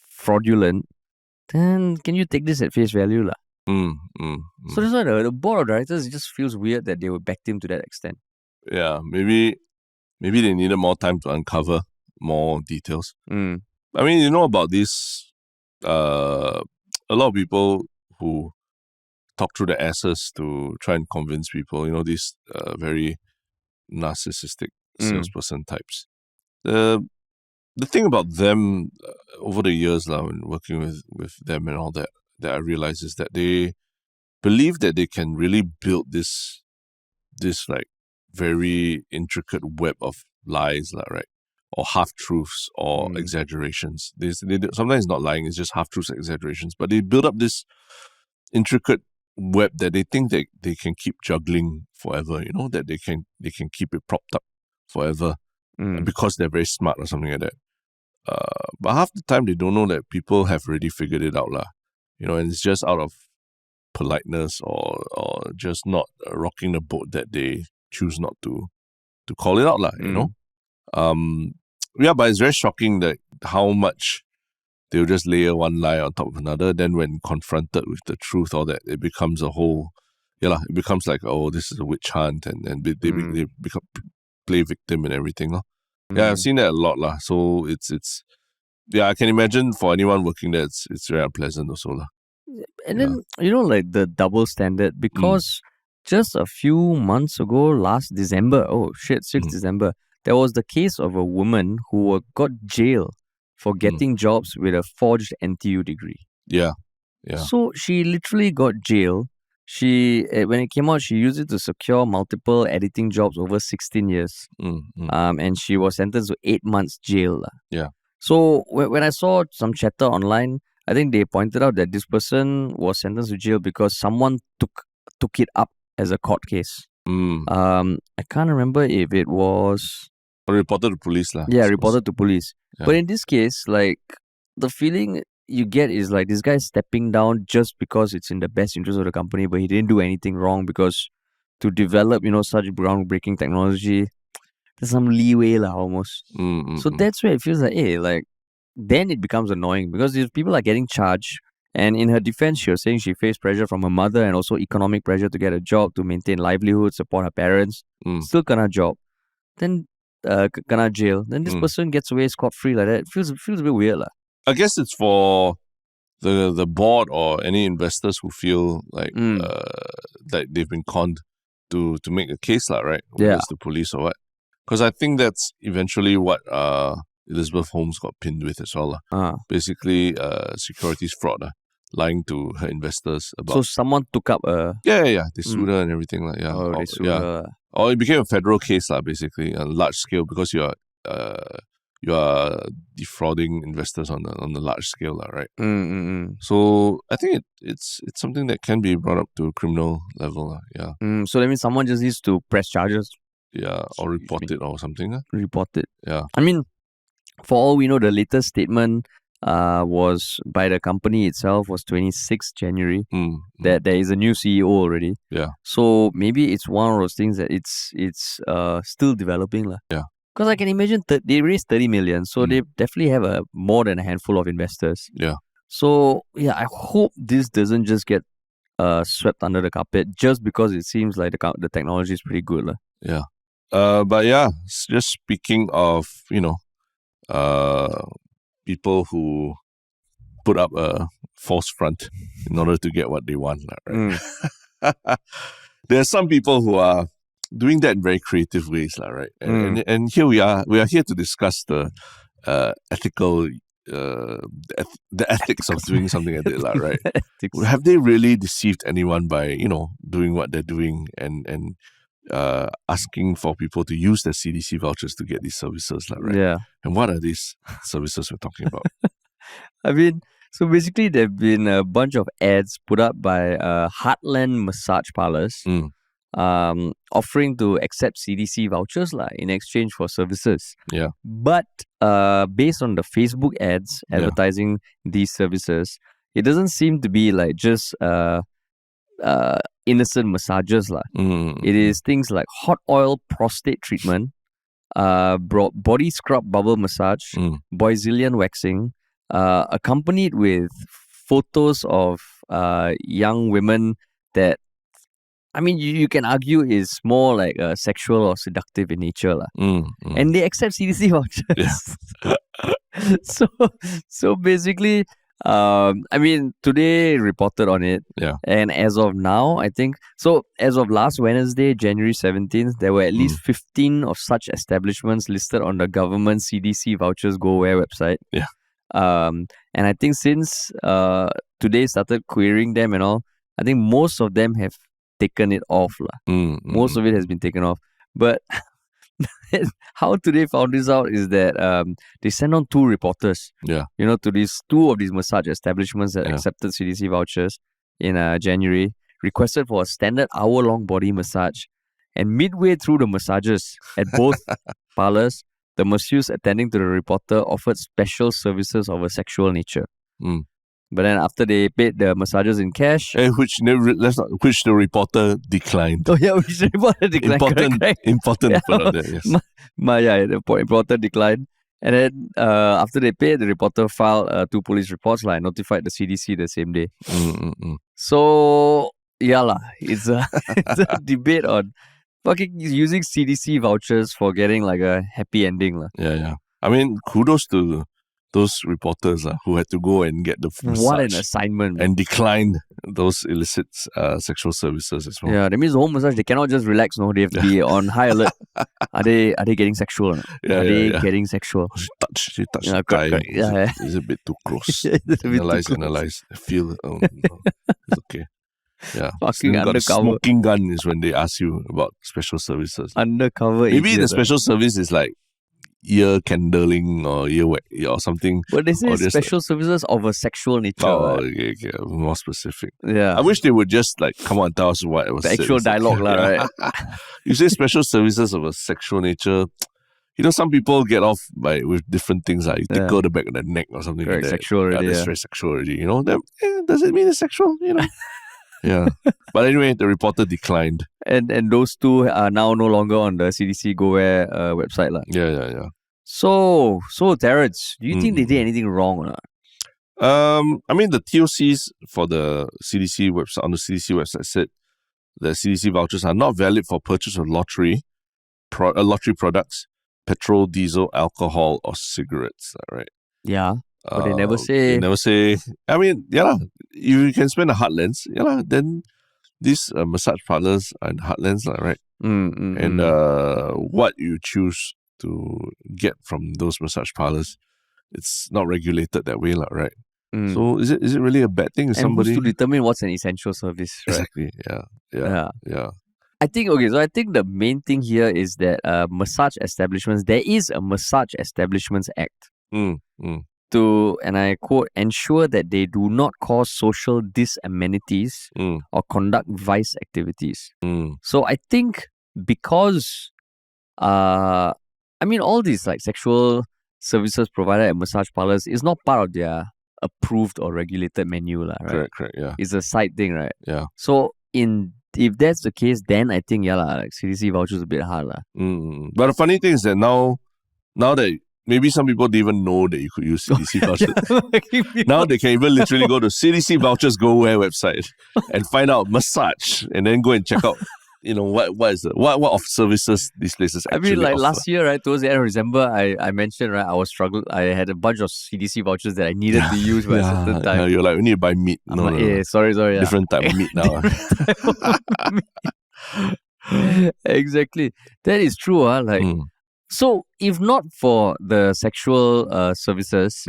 [SPEAKER 2] fraudulent, then can you take this at face value? So that's why the board of directors, it just feels weird that they would back him to that extent.
[SPEAKER 1] Yeah, maybe they needed more time to uncover more details. I mean, you know about this, a lot of people who talk through the asses to try and convince people, these very narcissistic salesperson types. The thing about them over the years now, and working with them and all that I realize is that they believe that they can really build this like very intricate web of lies, right? Or half-truths or exaggerations. They sometimes not lying, it's just half-truths and exaggerations. But they build up this intricate web that they think that they can keep juggling forever, that they can keep it propped up forever because they're very smart or something like that. But half the time they don't know that people have already figured it out, and it's just out of politeness or just not rocking the boat that they choose not to call it out, but it's very shocking that how much they'll just layer one lie on top of another. Then when confronted with the truth, all that, it becomes a whole, it becomes like, oh, this is a witch hunt, and they become play victim and everything. Yeah, I've seen that a lot. So it's I can imagine for anyone working there, it's very unpleasant also.
[SPEAKER 2] And then, like the double standard, because just a few months ago, last December, 6th December, there was the case of a woman who got jailed for getting jobs with a forged NTU degree.
[SPEAKER 1] Yeah.
[SPEAKER 2] So she literally got jailed. She, when it came out, she used it to secure multiple editing jobs over 16 years. And she was sentenced to 8 months jail.
[SPEAKER 1] Yeah.
[SPEAKER 2] So when I saw some chatter online, I think they pointed out that this person was sentenced to jail because someone took it up as a court case. I can't remember if it was...
[SPEAKER 1] reported to police.
[SPEAKER 2] Yeah, reported to police. Yeah. But in this case, like, the feeling you get is like this guy's stepping down just because it's in the best interest of the company, but he didn't do anything wrong, because to develop, such groundbreaking technology, there's some leeway almost. So that's where it feels like, hey, then it becomes annoying, because these people are getting charged. And in her defense, she was saying she faced pressure from her mother and also economic pressure to get a job, to maintain livelihood, support her parents. Still kena job. Then kena jail. Then this person gets away scot-free like that. It feels a bit weird.
[SPEAKER 1] I guess it's for the board or any investors who feel like that they've been conned to make a case, right? Whether it's the police or what. Because I think that's eventually what Elizabeth Holmes got pinned with as well. Basically, securities fraud, lying to her investors about.
[SPEAKER 2] So someone took up a...
[SPEAKER 1] Yeah. They sued her and everything.
[SPEAKER 2] They sued her.
[SPEAKER 1] Or it became a federal case, basically, on large scale, because you are defrauding investors on the large scale, right? So I think it's something that can be brought up to a criminal level.
[SPEAKER 2] So that means someone just needs to press charges.
[SPEAKER 1] Yeah, or report it or something.
[SPEAKER 2] Report it.
[SPEAKER 1] Yeah.
[SPEAKER 2] I mean, for all we know, the latest statement was by the company itself was 26th January. That there is a new CEO already.
[SPEAKER 1] Yeah.
[SPEAKER 2] So maybe it's one of those things that it's still developing.
[SPEAKER 1] Yeah.
[SPEAKER 2] Because I can imagine they raised 30 million, so they definitely have more than a handful of investors.
[SPEAKER 1] Yeah.
[SPEAKER 2] So I hope this doesn't just get swept under the carpet just because it seems like the technology is pretty good.
[SPEAKER 1] Yeah. But just speaking of, people who put up a false front in order to get what they want, right? There are some people who are doing that in very creative ways, right? And here we are here to discuss the ethical, the ethics of doing something like that, right? Have they really deceived anyone by, doing what they're doing and asking for people to use their CDC vouchers to get these services, right?
[SPEAKER 2] Yeah.
[SPEAKER 1] And what are these services we're talking about?
[SPEAKER 2] I mean, so basically there have been a bunch of ads put up by Heartland massage parlors offering to accept CDC vouchers in exchange for services.
[SPEAKER 1] Yeah.
[SPEAKER 2] But based on the Facebook ads advertising these services, it doesn't seem to be just innocent massages. It is things like hot oil prostate treatment, body scrub bubble massage, Boyzilian waxing, accompanied with photos of young women that, I mean, you can argue is more like sexual or seductive in nature. And they accept CDC vouchers.
[SPEAKER 1] Yeah.
[SPEAKER 2] So basically, I mean, Today reported on it.
[SPEAKER 1] Yeah.
[SPEAKER 2] And as of now, I think, so as of last Wednesday, January 17th, there were at least 15 of such establishments listed on the government CDC Vouchers Go Where website.
[SPEAKER 1] Yeah.
[SPEAKER 2] And I think since Today started querying them and all, I think most of them have taken it off. Most of it has been taken off. But how Today found this out is that they sent on 2 reporters, to these 2 of these massage establishments that accepted CDC vouchers in January, requested for a standard hour-long body massage. And midway through the massages at both parlors, the masseuse attending to the reporter offered special services of a sexual nature. But then after they paid the massages in cash,
[SPEAKER 1] which the reporter declined.
[SPEAKER 2] Oh yeah, which the reporter declined.
[SPEAKER 1] Important to put out there, yes.
[SPEAKER 2] The reporter declined. And then after they paid, the reporter filed 2 police reports and notified the CDC the same day. So it's a debate on fucking using CDC vouchers for getting a happy ending.
[SPEAKER 1] Yeah. I mean, kudos to those reporters who had to go and get the massage.
[SPEAKER 2] What an assignment.
[SPEAKER 1] And declined those illicit sexual services as well.
[SPEAKER 2] Yeah, that means the whole massage, they cannot just relax, no. They have to be on high alert. Are they getting sexual? Are they getting sexual?
[SPEAKER 1] She touched the guy. Is it a bit too close? Analyze. Feel, no, it's okay. Yeah.
[SPEAKER 2] Fucking undercover.
[SPEAKER 1] Smoking gun is when they ask you about special services.
[SPEAKER 2] Undercover.
[SPEAKER 1] Maybe the special service is like ear candling or ear or something.
[SPEAKER 2] But they say special services of a sexual nature.
[SPEAKER 1] Oh, okay. More specific.
[SPEAKER 2] Yeah.
[SPEAKER 1] I wish they would just come on, tell us what it was.
[SPEAKER 2] The actual dialogue, right?
[SPEAKER 1] You say special services of a sexual nature. Some people get off with different things. You tickle the back of the neck or something like that.
[SPEAKER 2] Sexual already.
[SPEAKER 1] That's very sexual already. Does it mean it's sexual? Yeah. But anyway, the reporter declined.
[SPEAKER 2] And those 2 are now no longer on the CDC GoWare website.
[SPEAKER 1] Yeah.
[SPEAKER 2] So Terrence, do you think they did anything wrong or not?
[SPEAKER 1] I mean, the TOCs for the CDC website, on the CDC website, said the CDC vouchers are not valid for purchase of lottery products, petrol, diesel, alcohol, or cigarettes. Right?
[SPEAKER 2] Yeah. But they never say.
[SPEAKER 1] I mean, you can spend a Heartlands. Then these massage parlors are in Heartlands, right? And what you choose to get from those massage parlors, it's not regulated that way, right? So is it really a bad thing?
[SPEAKER 2] Who's to determine what's an essential service? Right?
[SPEAKER 1] Exactly. Yeah.
[SPEAKER 2] I think the main thing here is that massage establishments. There is a Massage Establishments Act. To, and I quote, ensure that they do not cause social disamenities or conduct vice activities. So I think because, all these sexual services provided at massage parlors is not part of their approved or regulated menu, right?
[SPEAKER 1] Correct, yeah.
[SPEAKER 2] It's a side thing, right?
[SPEAKER 1] Yeah.
[SPEAKER 2] So if that's the case, then I think, CDC vouchers is a bit hard.
[SPEAKER 1] But the funny thing is that now that maybe some people didn't even know that you could use CDC vouchers. Now they can even literally go to CDC Vouchers Go Where website and find out massage and then go and check out what of services these places actually
[SPEAKER 2] like
[SPEAKER 1] offer?
[SPEAKER 2] Last year, right, towards the end of December, I mentioned, right, I had a bunch of CDC vouchers that I needed to use by a certain time.
[SPEAKER 1] You're like, we need to buy meat. No.
[SPEAKER 2] Sorry.
[SPEAKER 1] Different type of meat now.
[SPEAKER 2] Exactly. That is true. So if not for the sexual services,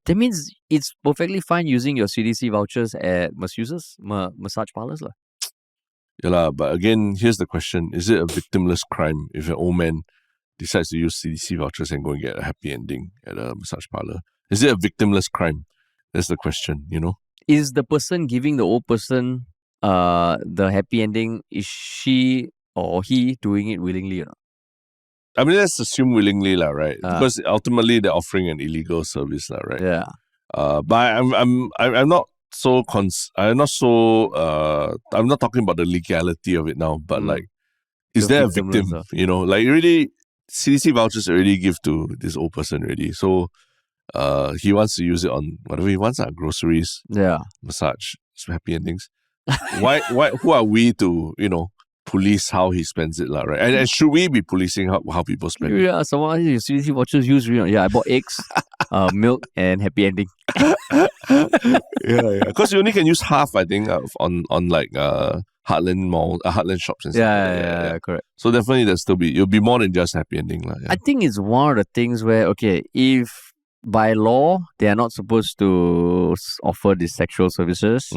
[SPEAKER 2] that means it's perfectly fine using your CDC vouchers at masseuses, massage parlors.
[SPEAKER 1] But again, here's the question. Is it a victimless crime if an old man decides to use CDC vouchers and go and get a happy ending at a massage parlor? Is it a victimless crime? That's the question,
[SPEAKER 2] Is the person giving the old person the happy ending, is she or he doing it willingly or not?
[SPEAKER 1] I mean, let's assume willingly, right? Because ultimately they're offering an illegal service, right?
[SPEAKER 2] Yeah.
[SPEAKER 1] But I'm not so I'm not talking about the legality of it now, but like, is there a victim? Like really, CDC vouchers already give to this old person already. So he wants to use it on whatever he wants, groceries, massage, happy endings. Who are we to, police how he spends it, right? And should we be policing how people spend it?
[SPEAKER 2] Yeah, someone CDC vouchers use, I bought eggs, milk, and happy ending.
[SPEAKER 1] Yeah. Because you only can use half, I think, on like Heartland Mall, Heartland shops and stuff.
[SPEAKER 2] Yeah, correct.
[SPEAKER 1] So definitely you'll be more than just happy ending.
[SPEAKER 2] I think it's one of the things where, okay, if by law they are not supposed to offer these sexual services,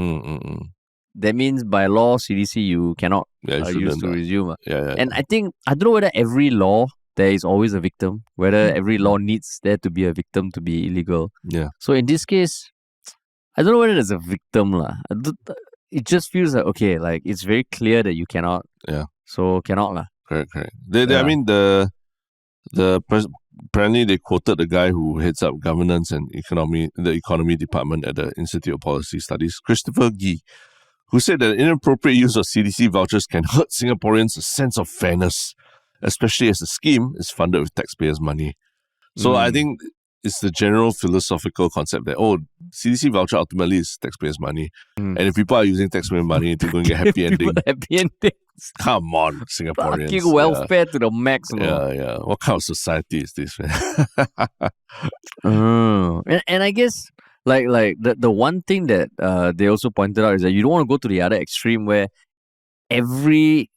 [SPEAKER 2] that means by law, CDC, you cannot use to resume. And I don't know whether every law there is always a victim, whether every law needs there to be a victim to be illegal.
[SPEAKER 1] Yeah.
[SPEAKER 2] So in this case, I don't know whether there's a victim. It just feels like, okay, like it's very clear that you cannot.
[SPEAKER 1] Yeah.
[SPEAKER 2] So cannot.
[SPEAKER 1] Correct. I mean, apparently they quoted the guy who heads up governance and the economy department at the Institute of Policy Studies, Christopher Gee, who said that inappropriate use of CDC vouchers can hurt Singaporeans' sense of fairness, especially as the scheme is funded with taxpayers' money. So I think it's the general philosophical concept that, CDC voucher ultimately is taxpayers' money. And if people are using taxpayer money to go and get happy ending.
[SPEAKER 2] Happy endings.
[SPEAKER 1] Come on, Singaporeans.
[SPEAKER 2] Fucking welfare to the max.
[SPEAKER 1] Yeah. What kind of society is this, man?
[SPEAKER 2] And I guess like the one thing that they also pointed out is that you don't want to go to the other extreme where every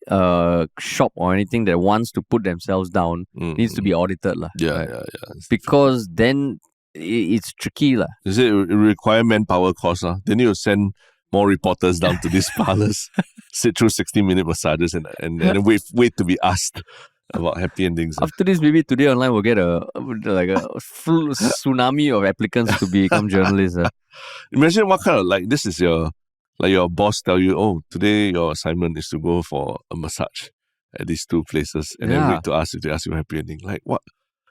[SPEAKER 2] shop or anything that wants to put themselves down needs to be audited.
[SPEAKER 1] Yeah.
[SPEAKER 2] Because then it's tricky.
[SPEAKER 1] Is it require manpower cost? They need to send more reporters down to these parlors, sit through 60-minute massages and then wait to be asked about happy endings.
[SPEAKER 2] After this, maybe Today Online will get a full tsunami of applicants to become journalists.
[SPEAKER 1] Imagine what kind of, this is your boss tell you, today your assignment is to go for a massage at these two places and then wait to ask if they ask you happy ending. Like what?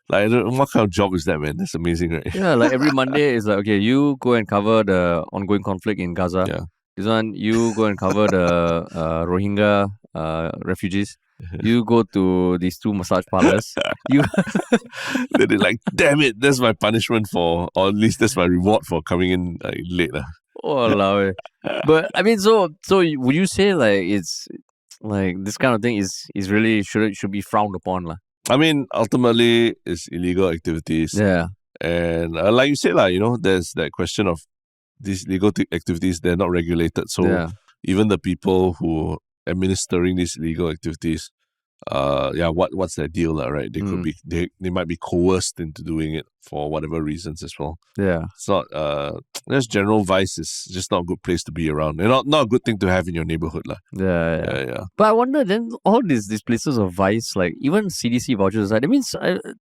[SPEAKER 1] Like, what kind of job is that, man? That's amazing, right?
[SPEAKER 2] Yeah, like every Monday is like, okay, you go and cover the ongoing conflict in Gaza.
[SPEAKER 1] Yeah.
[SPEAKER 2] This one, you go and cover the Rohingya refugees. You go to these two massage parlors.
[SPEAKER 1] They're like, damn it, that's my punishment or at least that's my reward for coming in late.
[SPEAKER 2] Oh, but I mean, so would you say like it's like this kind of thing is really should be frowned upon?
[SPEAKER 1] I mean, ultimately, it's illegal activities.
[SPEAKER 2] Yeah.
[SPEAKER 1] And like you said, there's that question of these legal activities, they're not regulated. So even the people who are administering these legal activities, what's their deal, right? They could be, they might be coerced into doing it for whatever reasons as well.
[SPEAKER 2] Yeah.
[SPEAKER 1] It's not, there's general vice is just not a good place to be around. And not a good thing to have in your neighborhood.
[SPEAKER 2] Yeah. But I wonder then, all these places of vice, like even CDC vouchers, that means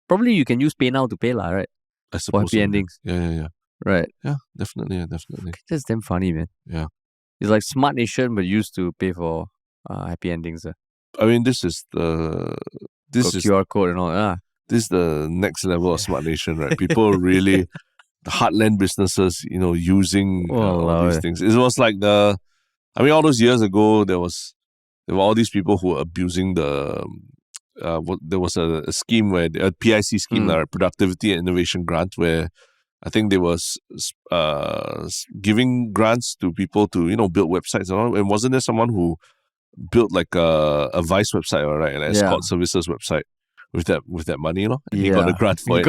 [SPEAKER 2] probably you can use PayNow to pay, right?
[SPEAKER 1] I suppose.
[SPEAKER 2] For happy endings.
[SPEAKER 1] Yeah.
[SPEAKER 2] Right.
[SPEAKER 1] Yeah, definitely.
[SPEAKER 2] That's damn funny, man.
[SPEAKER 1] Yeah.
[SPEAKER 2] It's like Smart Nation, but used to pay for happy endings.
[SPEAKER 1] I mean, this is
[SPEAKER 2] QR code and all.
[SPEAKER 1] This is the next level of Smart Nation, right? People really, the heartland businesses, using all these things. It was like all those years ago, there were all these people who were abusing there was a scheme a PIC scheme, Productivity and Innovation Grant, where I think they was giving grants to people to build websites and all. And wasn't there someone who built like a Vice website, all right, an escort services website with that money, you know. And he got a grant for it.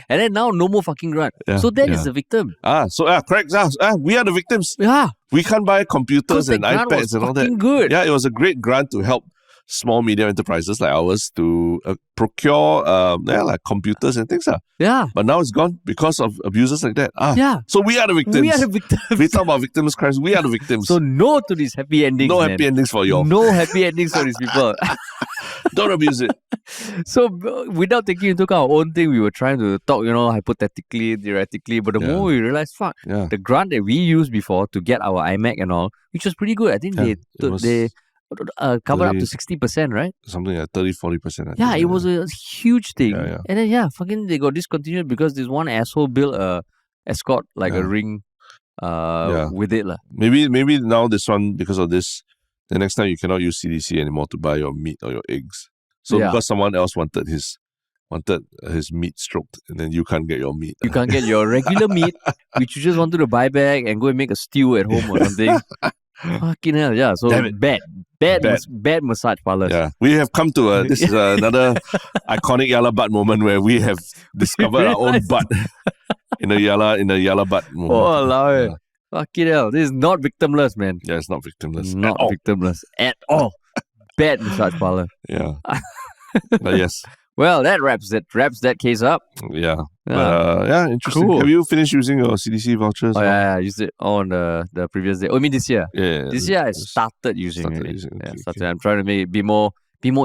[SPEAKER 2] And then now no more fucking grant. So that is the victim.
[SPEAKER 1] Correct. We are the victims.
[SPEAKER 2] Yeah.
[SPEAKER 1] We can't buy computers and iPads and all that.
[SPEAKER 2] Good.
[SPEAKER 1] Yeah, it was a great grant to help small medium enterprises like ours to procure like computers and things.
[SPEAKER 2] Yeah.
[SPEAKER 1] But now it's gone because of abusers like that. So we are the victims.
[SPEAKER 2] We are the victims.
[SPEAKER 1] We talk about victims' crimes. We are the victims.
[SPEAKER 2] So no to these happy endings.
[SPEAKER 1] No happy endings for y'all.
[SPEAKER 2] No happy endings for these people.
[SPEAKER 1] Don't abuse it.
[SPEAKER 2] So without taking into account our own thing, we were trying to talk, hypothetically, theoretically. But the more we realized, the grant that we used before to get our iMac and all, which was pretty good. I think they covered up to 60%, right?
[SPEAKER 1] Something like 30-40%.
[SPEAKER 2] Yeah, it was a huge thing. And then fucking they got discontinued because this one asshole built a escort like a ring with it.
[SPEAKER 1] Maybe now this one, because of this, the next time you cannot use CDC anymore to buy your meat or your eggs. So because someone else wanted his meat stroked, and then you can't get your meat.
[SPEAKER 2] You can't get your regular meat, which you just wanted to buy back and go and make a stew at home or something. Fucking hell, yeah. So bad massage parlors.
[SPEAKER 1] Yeah, we have come to this is another iconic Yala butt moment where we have discovered our own butt in a Yala butt moment.
[SPEAKER 2] Oh, allow it. Fucking hell, this is not victimless, man.
[SPEAKER 1] Yeah, it's not victimless.
[SPEAKER 2] Not victimless at all. Bad massage parlor.
[SPEAKER 1] Yeah. But yes.
[SPEAKER 2] Well, that wraps that case up.
[SPEAKER 1] Yeah. But, interesting. Cool. Have you finished using your CDC vouchers?
[SPEAKER 2] Oh, yeah, I used it on the previous day. Oh, I mean this year.
[SPEAKER 1] Yeah.
[SPEAKER 2] This year I started using it. I'm trying to be more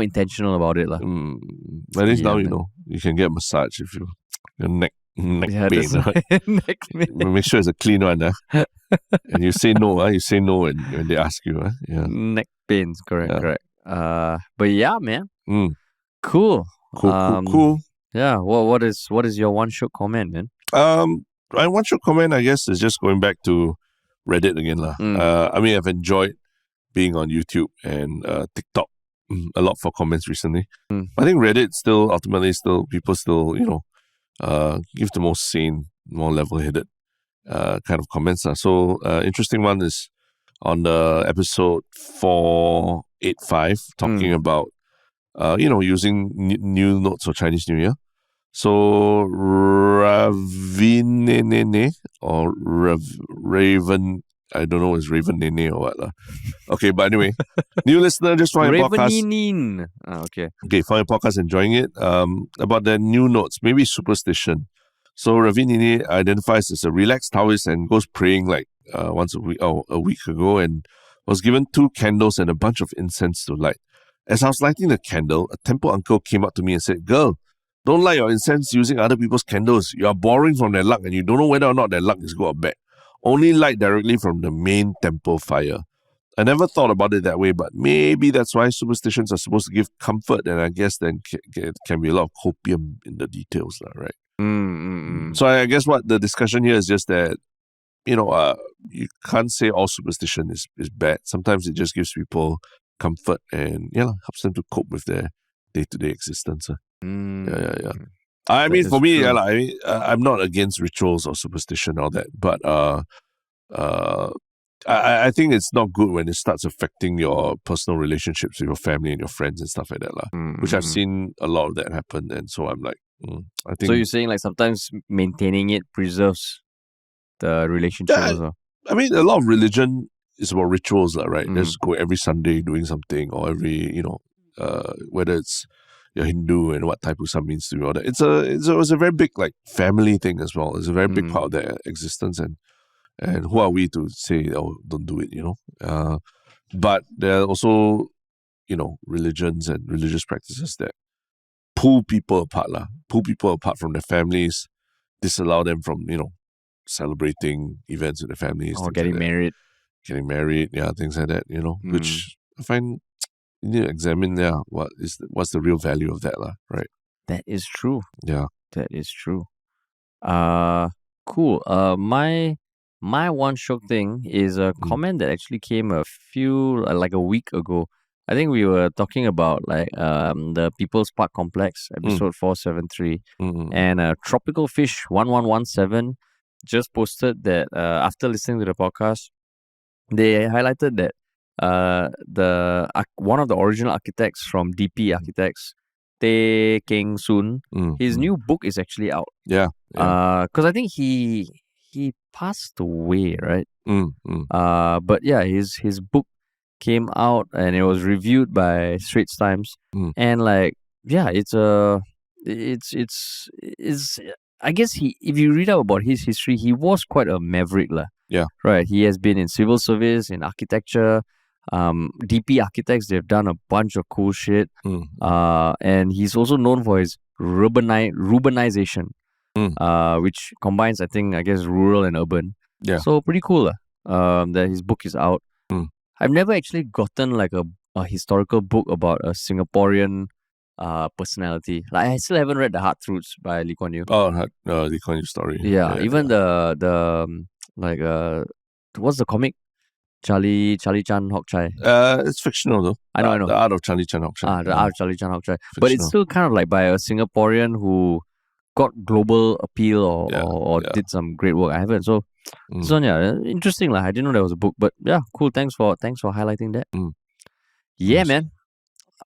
[SPEAKER 2] intentional about it.
[SPEAKER 1] But at least now you know. You can get a massage if your neck pain. Right?
[SPEAKER 2] Neck pain.
[SPEAKER 1] Make sure it's a clean one. And you say no. You say no when they ask you. Yeah.
[SPEAKER 2] Neck pains, correct. But yeah, man. Cool.
[SPEAKER 1] Cool.
[SPEAKER 2] Yeah. Well, what is your one shot comment, man?
[SPEAKER 1] My one shot comment, I guess, is just going back to Reddit again, lah. I mean, I've enjoyed being on YouTube and TikTok a lot for comments recently. I think Reddit people still give the most sane, more level-headed kind of comments. So interesting one is on the episode 485 talking about using new notes for Chinese New Year. So Ravinene or Raven, I don't know, is Raven Nene or what. Okay, but anyway, new listener, just find your podcast.
[SPEAKER 2] Okay,
[SPEAKER 1] find your podcast, enjoying it. About the new notes, maybe superstition. So Ravinene identifies as a relaxed Taoist and goes praying like once a week ago, and was given 2 candles and a bunch of incense to light. As I was lighting the candle, a temple uncle came up to me and said, "Girl, don't light your incense using other people's candles. You are borrowing from their luck and you don't know whether or not their luck is good or bad. Only light directly from the main temple fire." I never thought about it that way, but maybe that's why superstitions are supposed to give comfort, and I guess then can be a lot of copium in the details, right? So I guess what the discussion here is just that, you can't say all superstition is bad. Sometimes it just gives people comfort and helps them to cope with their day-to-day existence. Yeah. I mean, for me, I'm not against rituals or superstition or that, but I think it's not good when it starts affecting your personal relationships with your family and your friends and stuff like that, which I've seen a lot of that happen, and so I'm like, I think.
[SPEAKER 2] So you're saying like sometimes maintaining it preserves the relationship also?
[SPEAKER 1] I mean, a lot of religion is about rituals, right? Just go every Sunday doing something, or every, whether it's you're Hindu and what Thaipusam means to you, all that. It's a very big like family thing as well. It's a very big part of their existence, and who are we to say, oh, don't do it, But there are also, religions and religious practices that pull people apart from their families, disallow them from, celebrating events with their families.
[SPEAKER 2] Or getting married.
[SPEAKER 1] Getting married, things like that, which I find you need to examine, what's the real value of that, right?
[SPEAKER 2] That is true.
[SPEAKER 1] Yeah.
[SPEAKER 2] That is true. Cool. My one shock thing is a comment that actually came a week ago. I think we were talking about the People's Park Complex, episode 473, and Tropical Fish 1117 just posted that after listening to the podcast, they highlighted that one of the original architects from DP Architects, Tay Keng Soon. His new book is actually out.
[SPEAKER 1] Yeah.
[SPEAKER 2] Because I think he passed away, right? But yeah, his book came out and it was reviewed by Straits Times, and like it's I guess if you read up about his history, he was quite a maverick lah.
[SPEAKER 1] Yeah.
[SPEAKER 2] Right. He has been in civil service, in architecture. DP Architects, they've done a bunch of cool shit. And he's also known for his Rubenization, which combines, I guess, rural and urban.
[SPEAKER 1] Yeah.
[SPEAKER 2] So pretty cool that his book is out. I've never actually gotten like a historical book about a Singaporean personality. Like I still haven't read The Hard Truths by Lee Kuan Yew.
[SPEAKER 1] Lee Kuan Yew story.
[SPEAKER 2] Yeah, even the what's the comic? Charlie Chan Hock Chai.
[SPEAKER 1] It's fictional though.
[SPEAKER 2] I know.
[SPEAKER 1] The Art of Charlie Chan Hock Chai.
[SPEAKER 2] The Art of Charlie Chan Hock Chai. But it's still kind of like by a Singaporean who got global appeal or did some great work. I haven't. So yeah, interesting. Like I didn't know there was a book, but yeah, cool. Thanks for highlighting that. Yeah, nice. Man.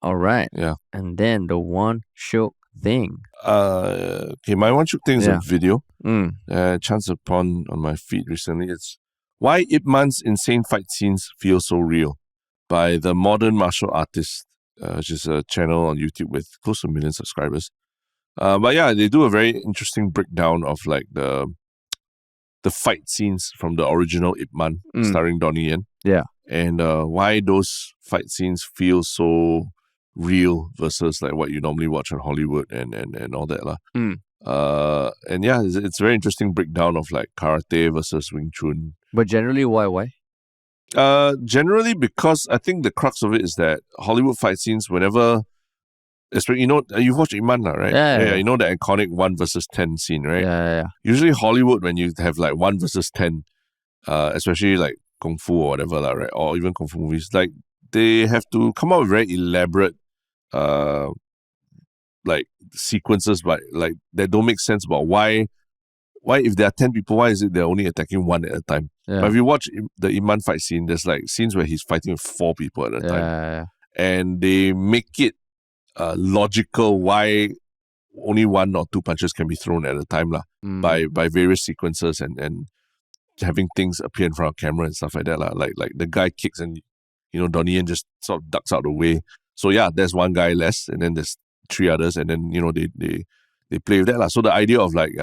[SPEAKER 2] All right.
[SPEAKER 1] Yeah.
[SPEAKER 2] And then the one show thing.
[SPEAKER 1] Okay, my one show thing is a video. Chance upon on my feed recently. It's Why Ip Man's Insane Fight Scenes Feel So Real by the Modern Martial Artist, which is a channel on YouTube with close to 1 million subscribers. But yeah, they do a very interesting breakdown of like the fight scenes from the original Ip Man starring Donnie Yen.
[SPEAKER 2] Yeah.
[SPEAKER 1] And why those fight scenes feel so real versus like what you normally watch on Hollywood and all that lah. And yeah, it's a very interesting breakdown of like karate versus Wing Chun.
[SPEAKER 2] But generally, why?
[SPEAKER 1] Generally because I think the crux of it is that Hollywood fight scenes, whenever, especially, you've watched Ip Man, right?
[SPEAKER 2] Yeah.
[SPEAKER 1] You know the iconic 1 versus 10 scene, right?
[SPEAKER 2] Yeah.
[SPEAKER 1] Usually Hollywood, when you have like 1 versus 10, especially like Kung Fu or whatever, right? Or even Kung Fu movies, like they have to come up with very elaborate like sequences, but like that don't make sense about why if there are 10 people, why is it they're only attacking 1 at a time?
[SPEAKER 2] Yeah.
[SPEAKER 1] But if you watch the Ip Man fight scene, there's like scenes where he's fighting with 4 people at a time. And they make it logical why only 1 or 2 punches can be thrown at a time lah, by various sequences and having things appear in front of camera and stuff like that lah. Like the guy kicks and Donnie Yen just sort of ducks out of the way. So yeah, there's 1 guy less, and then there's 3 others, and then they play with that lah. So the idea of like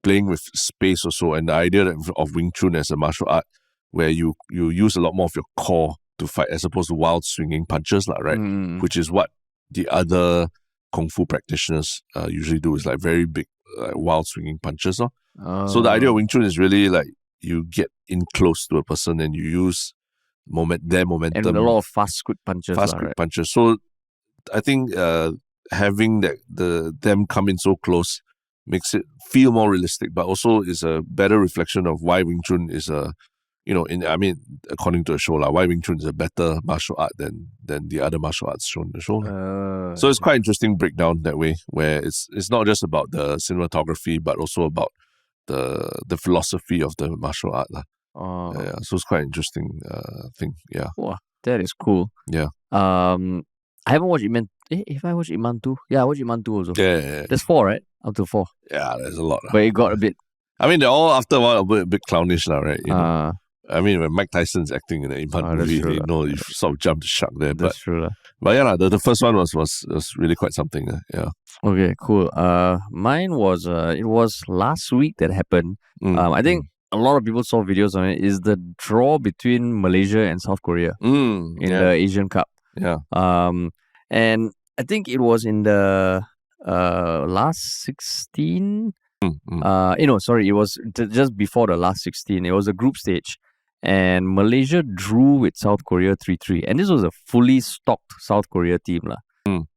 [SPEAKER 1] playing with space also, and the idea of Wing Chun as a martial art where you use a lot more of your core to fight as opposed to wild swinging punches lah, right? Which is what the other Kung Fu practitioners usually do, is like very big wild swinging punches. So the idea of Wing Chun is really like you get in close to a person and you use their momentum.
[SPEAKER 2] And a lot of fast quick punches.
[SPEAKER 1] Punches. So I think having them come in so close makes it feel more realistic, but also is a better reflection of why Wing Chun is according to the show why Wing Chun is a better martial art than the other martial arts shown in the show. So it's quite interesting breakdown that way, where it's not just about the cinematography, but also about the philosophy of the martial art. So it's quite interesting thing. Yeah.
[SPEAKER 2] Wow, that is cool.
[SPEAKER 1] Yeah.
[SPEAKER 2] I haven't watched Ip Man. If I watched Ip Man 2? Yeah, I watched Ip Man 2 also.
[SPEAKER 1] Yeah.
[SPEAKER 2] There's 4, right? Up to 4.
[SPEAKER 1] Yeah, there's a lot.
[SPEAKER 2] But it got a bit...
[SPEAKER 1] I mean, they're all after a while a bit clownish now, right? I mean, when Mike Tyson's acting in the Ip Man movie, you sort of jumped the shark there.
[SPEAKER 2] That's true.
[SPEAKER 1] But yeah, the first one was really quite something. Yeah.
[SPEAKER 2] Okay, cool. Mine was, it was last week that happened. I think a lot of people saw videos on it. Is the draw between Malaysia and South Korea in the Asian Cup.
[SPEAKER 1] Yeah.
[SPEAKER 2] And I think it was in the last 16. It was just before the last 16. It was a group stage, and Malaysia drew with South Korea 3-3. And this was a fully stocked South Korea team lah.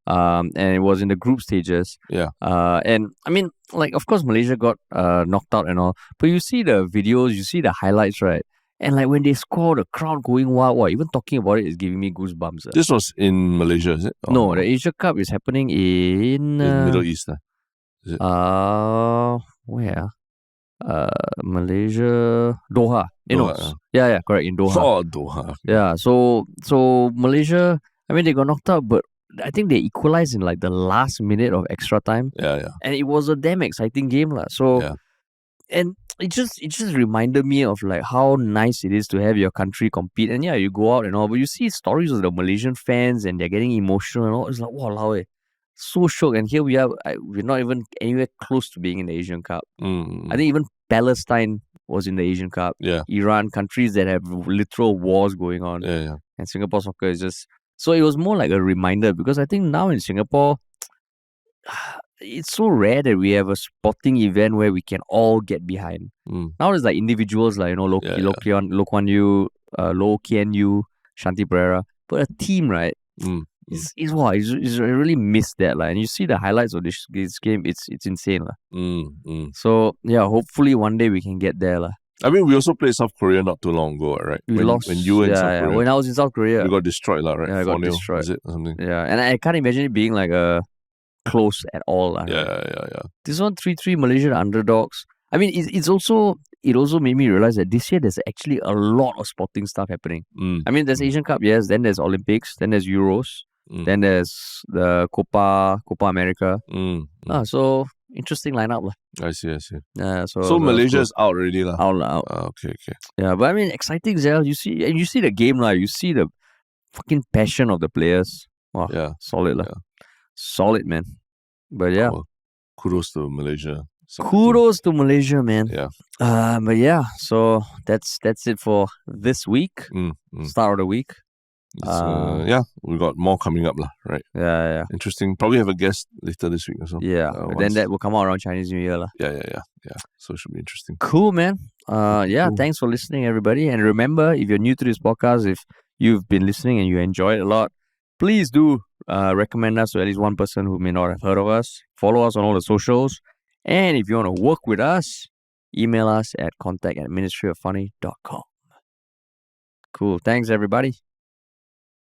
[SPEAKER 2] And it was in the group stages.
[SPEAKER 1] Yeah.
[SPEAKER 2] And I mean, like, of course, Malaysia got knocked out and all. But you see the videos, you see the highlights, right? And like when they score, the crowd going wild. Even talking about it is giving me goosebumps.
[SPEAKER 1] This was in Malaysia, is it?
[SPEAKER 2] No, the Asia Cup is happening in
[SPEAKER 1] Middle East. Is it?
[SPEAKER 2] Where? Malaysia, Doha. Yeah, correct, in Doha.
[SPEAKER 1] Oh, Doha.
[SPEAKER 2] Yeah, so Malaysia, I mean, they got knocked out, but I think they equalized in like the last minute of extra time.
[SPEAKER 1] Yeah.
[SPEAKER 2] And it was a damn exciting game, lah. So,
[SPEAKER 1] Yeah.
[SPEAKER 2] and it just reminded me of like how nice it is to have your country compete. And yeah, you go out and all, but you see stories of the Malaysian fans and they're getting emotional and all. It's like, wow, so shocked. And here we are, we're not even anywhere close to being in the Asian Cup. I think even Palestine was in the Asian Cup.
[SPEAKER 1] Yeah.
[SPEAKER 2] Iran, countries that have literal wars going on.
[SPEAKER 1] Yeah.
[SPEAKER 2] And Singapore soccer is just... So it was more like a reminder, because I think now in Singapore, it's so rare that we have a sporting event where we can all get behind. Now it's like individuals, like, you know, Loh Kuan Yew, Shanti Pereira. But a team, right? It's I really miss that. And you see the highlights of this game, it's insane. So, yeah, hopefully one day we can get there.
[SPEAKER 1] I mean, we also played South Korea not too long ago, right?
[SPEAKER 2] We lost.
[SPEAKER 1] When you were in South Korea.
[SPEAKER 2] When I was in South Korea.
[SPEAKER 1] We got destroyed, right?
[SPEAKER 2] Yeah, I got destroyed.
[SPEAKER 1] Is it or something?
[SPEAKER 2] Yeah, and I can't imagine it being like a close at all.
[SPEAKER 1] Yeah.
[SPEAKER 2] This one 3-3 Malaysian underdogs. I mean, it also made me realize that this year there's actually a lot of sporting stuff happening. I mean, there's Asian Cup, yes. Then there's Olympics. Then there's Euros. Then there's the Copa America. So interesting lineup.
[SPEAKER 1] I see.
[SPEAKER 2] Yeah,
[SPEAKER 1] so Malaysia is out already.
[SPEAKER 2] Out.
[SPEAKER 1] Okay.
[SPEAKER 2] Yeah, but I mean, exciting, Zell. You see the game, you see the fucking passion of the players. Wow, yeah. Solid. Yeah. Solid, man. But yeah.
[SPEAKER 1] Well, kudos to Malaysia.
[SPEAKER 2] Kudos to Malaysia, man.
[SPEAKER 1] Yeah.
[SPEAKER 2] But yeah, so that's it for this week. Start of the week.
[SPEAKER 1] We got more coming up, right?
[SPEAKER 2] Yeah.
[SPEAKER 1] Interesting. Probably have a guest later this week or so.
[SPEAKER 2] Yeah, then that will come out around Chinese New Year.
[SPEAKER 1] Yeah. So it should be interesting.
[SPEAKER 2] Cool, man. Cool. Thanks for listening, everybody. And remember, if you're new to this podcast, if you've been listening and you enjoy it a lot, please do recommend us to at least one person who may not have heard of us. Follow us on all the socials. And if you want to work with us, email us at contact@ministryoffunny.com. Cool. Thanks, everybody.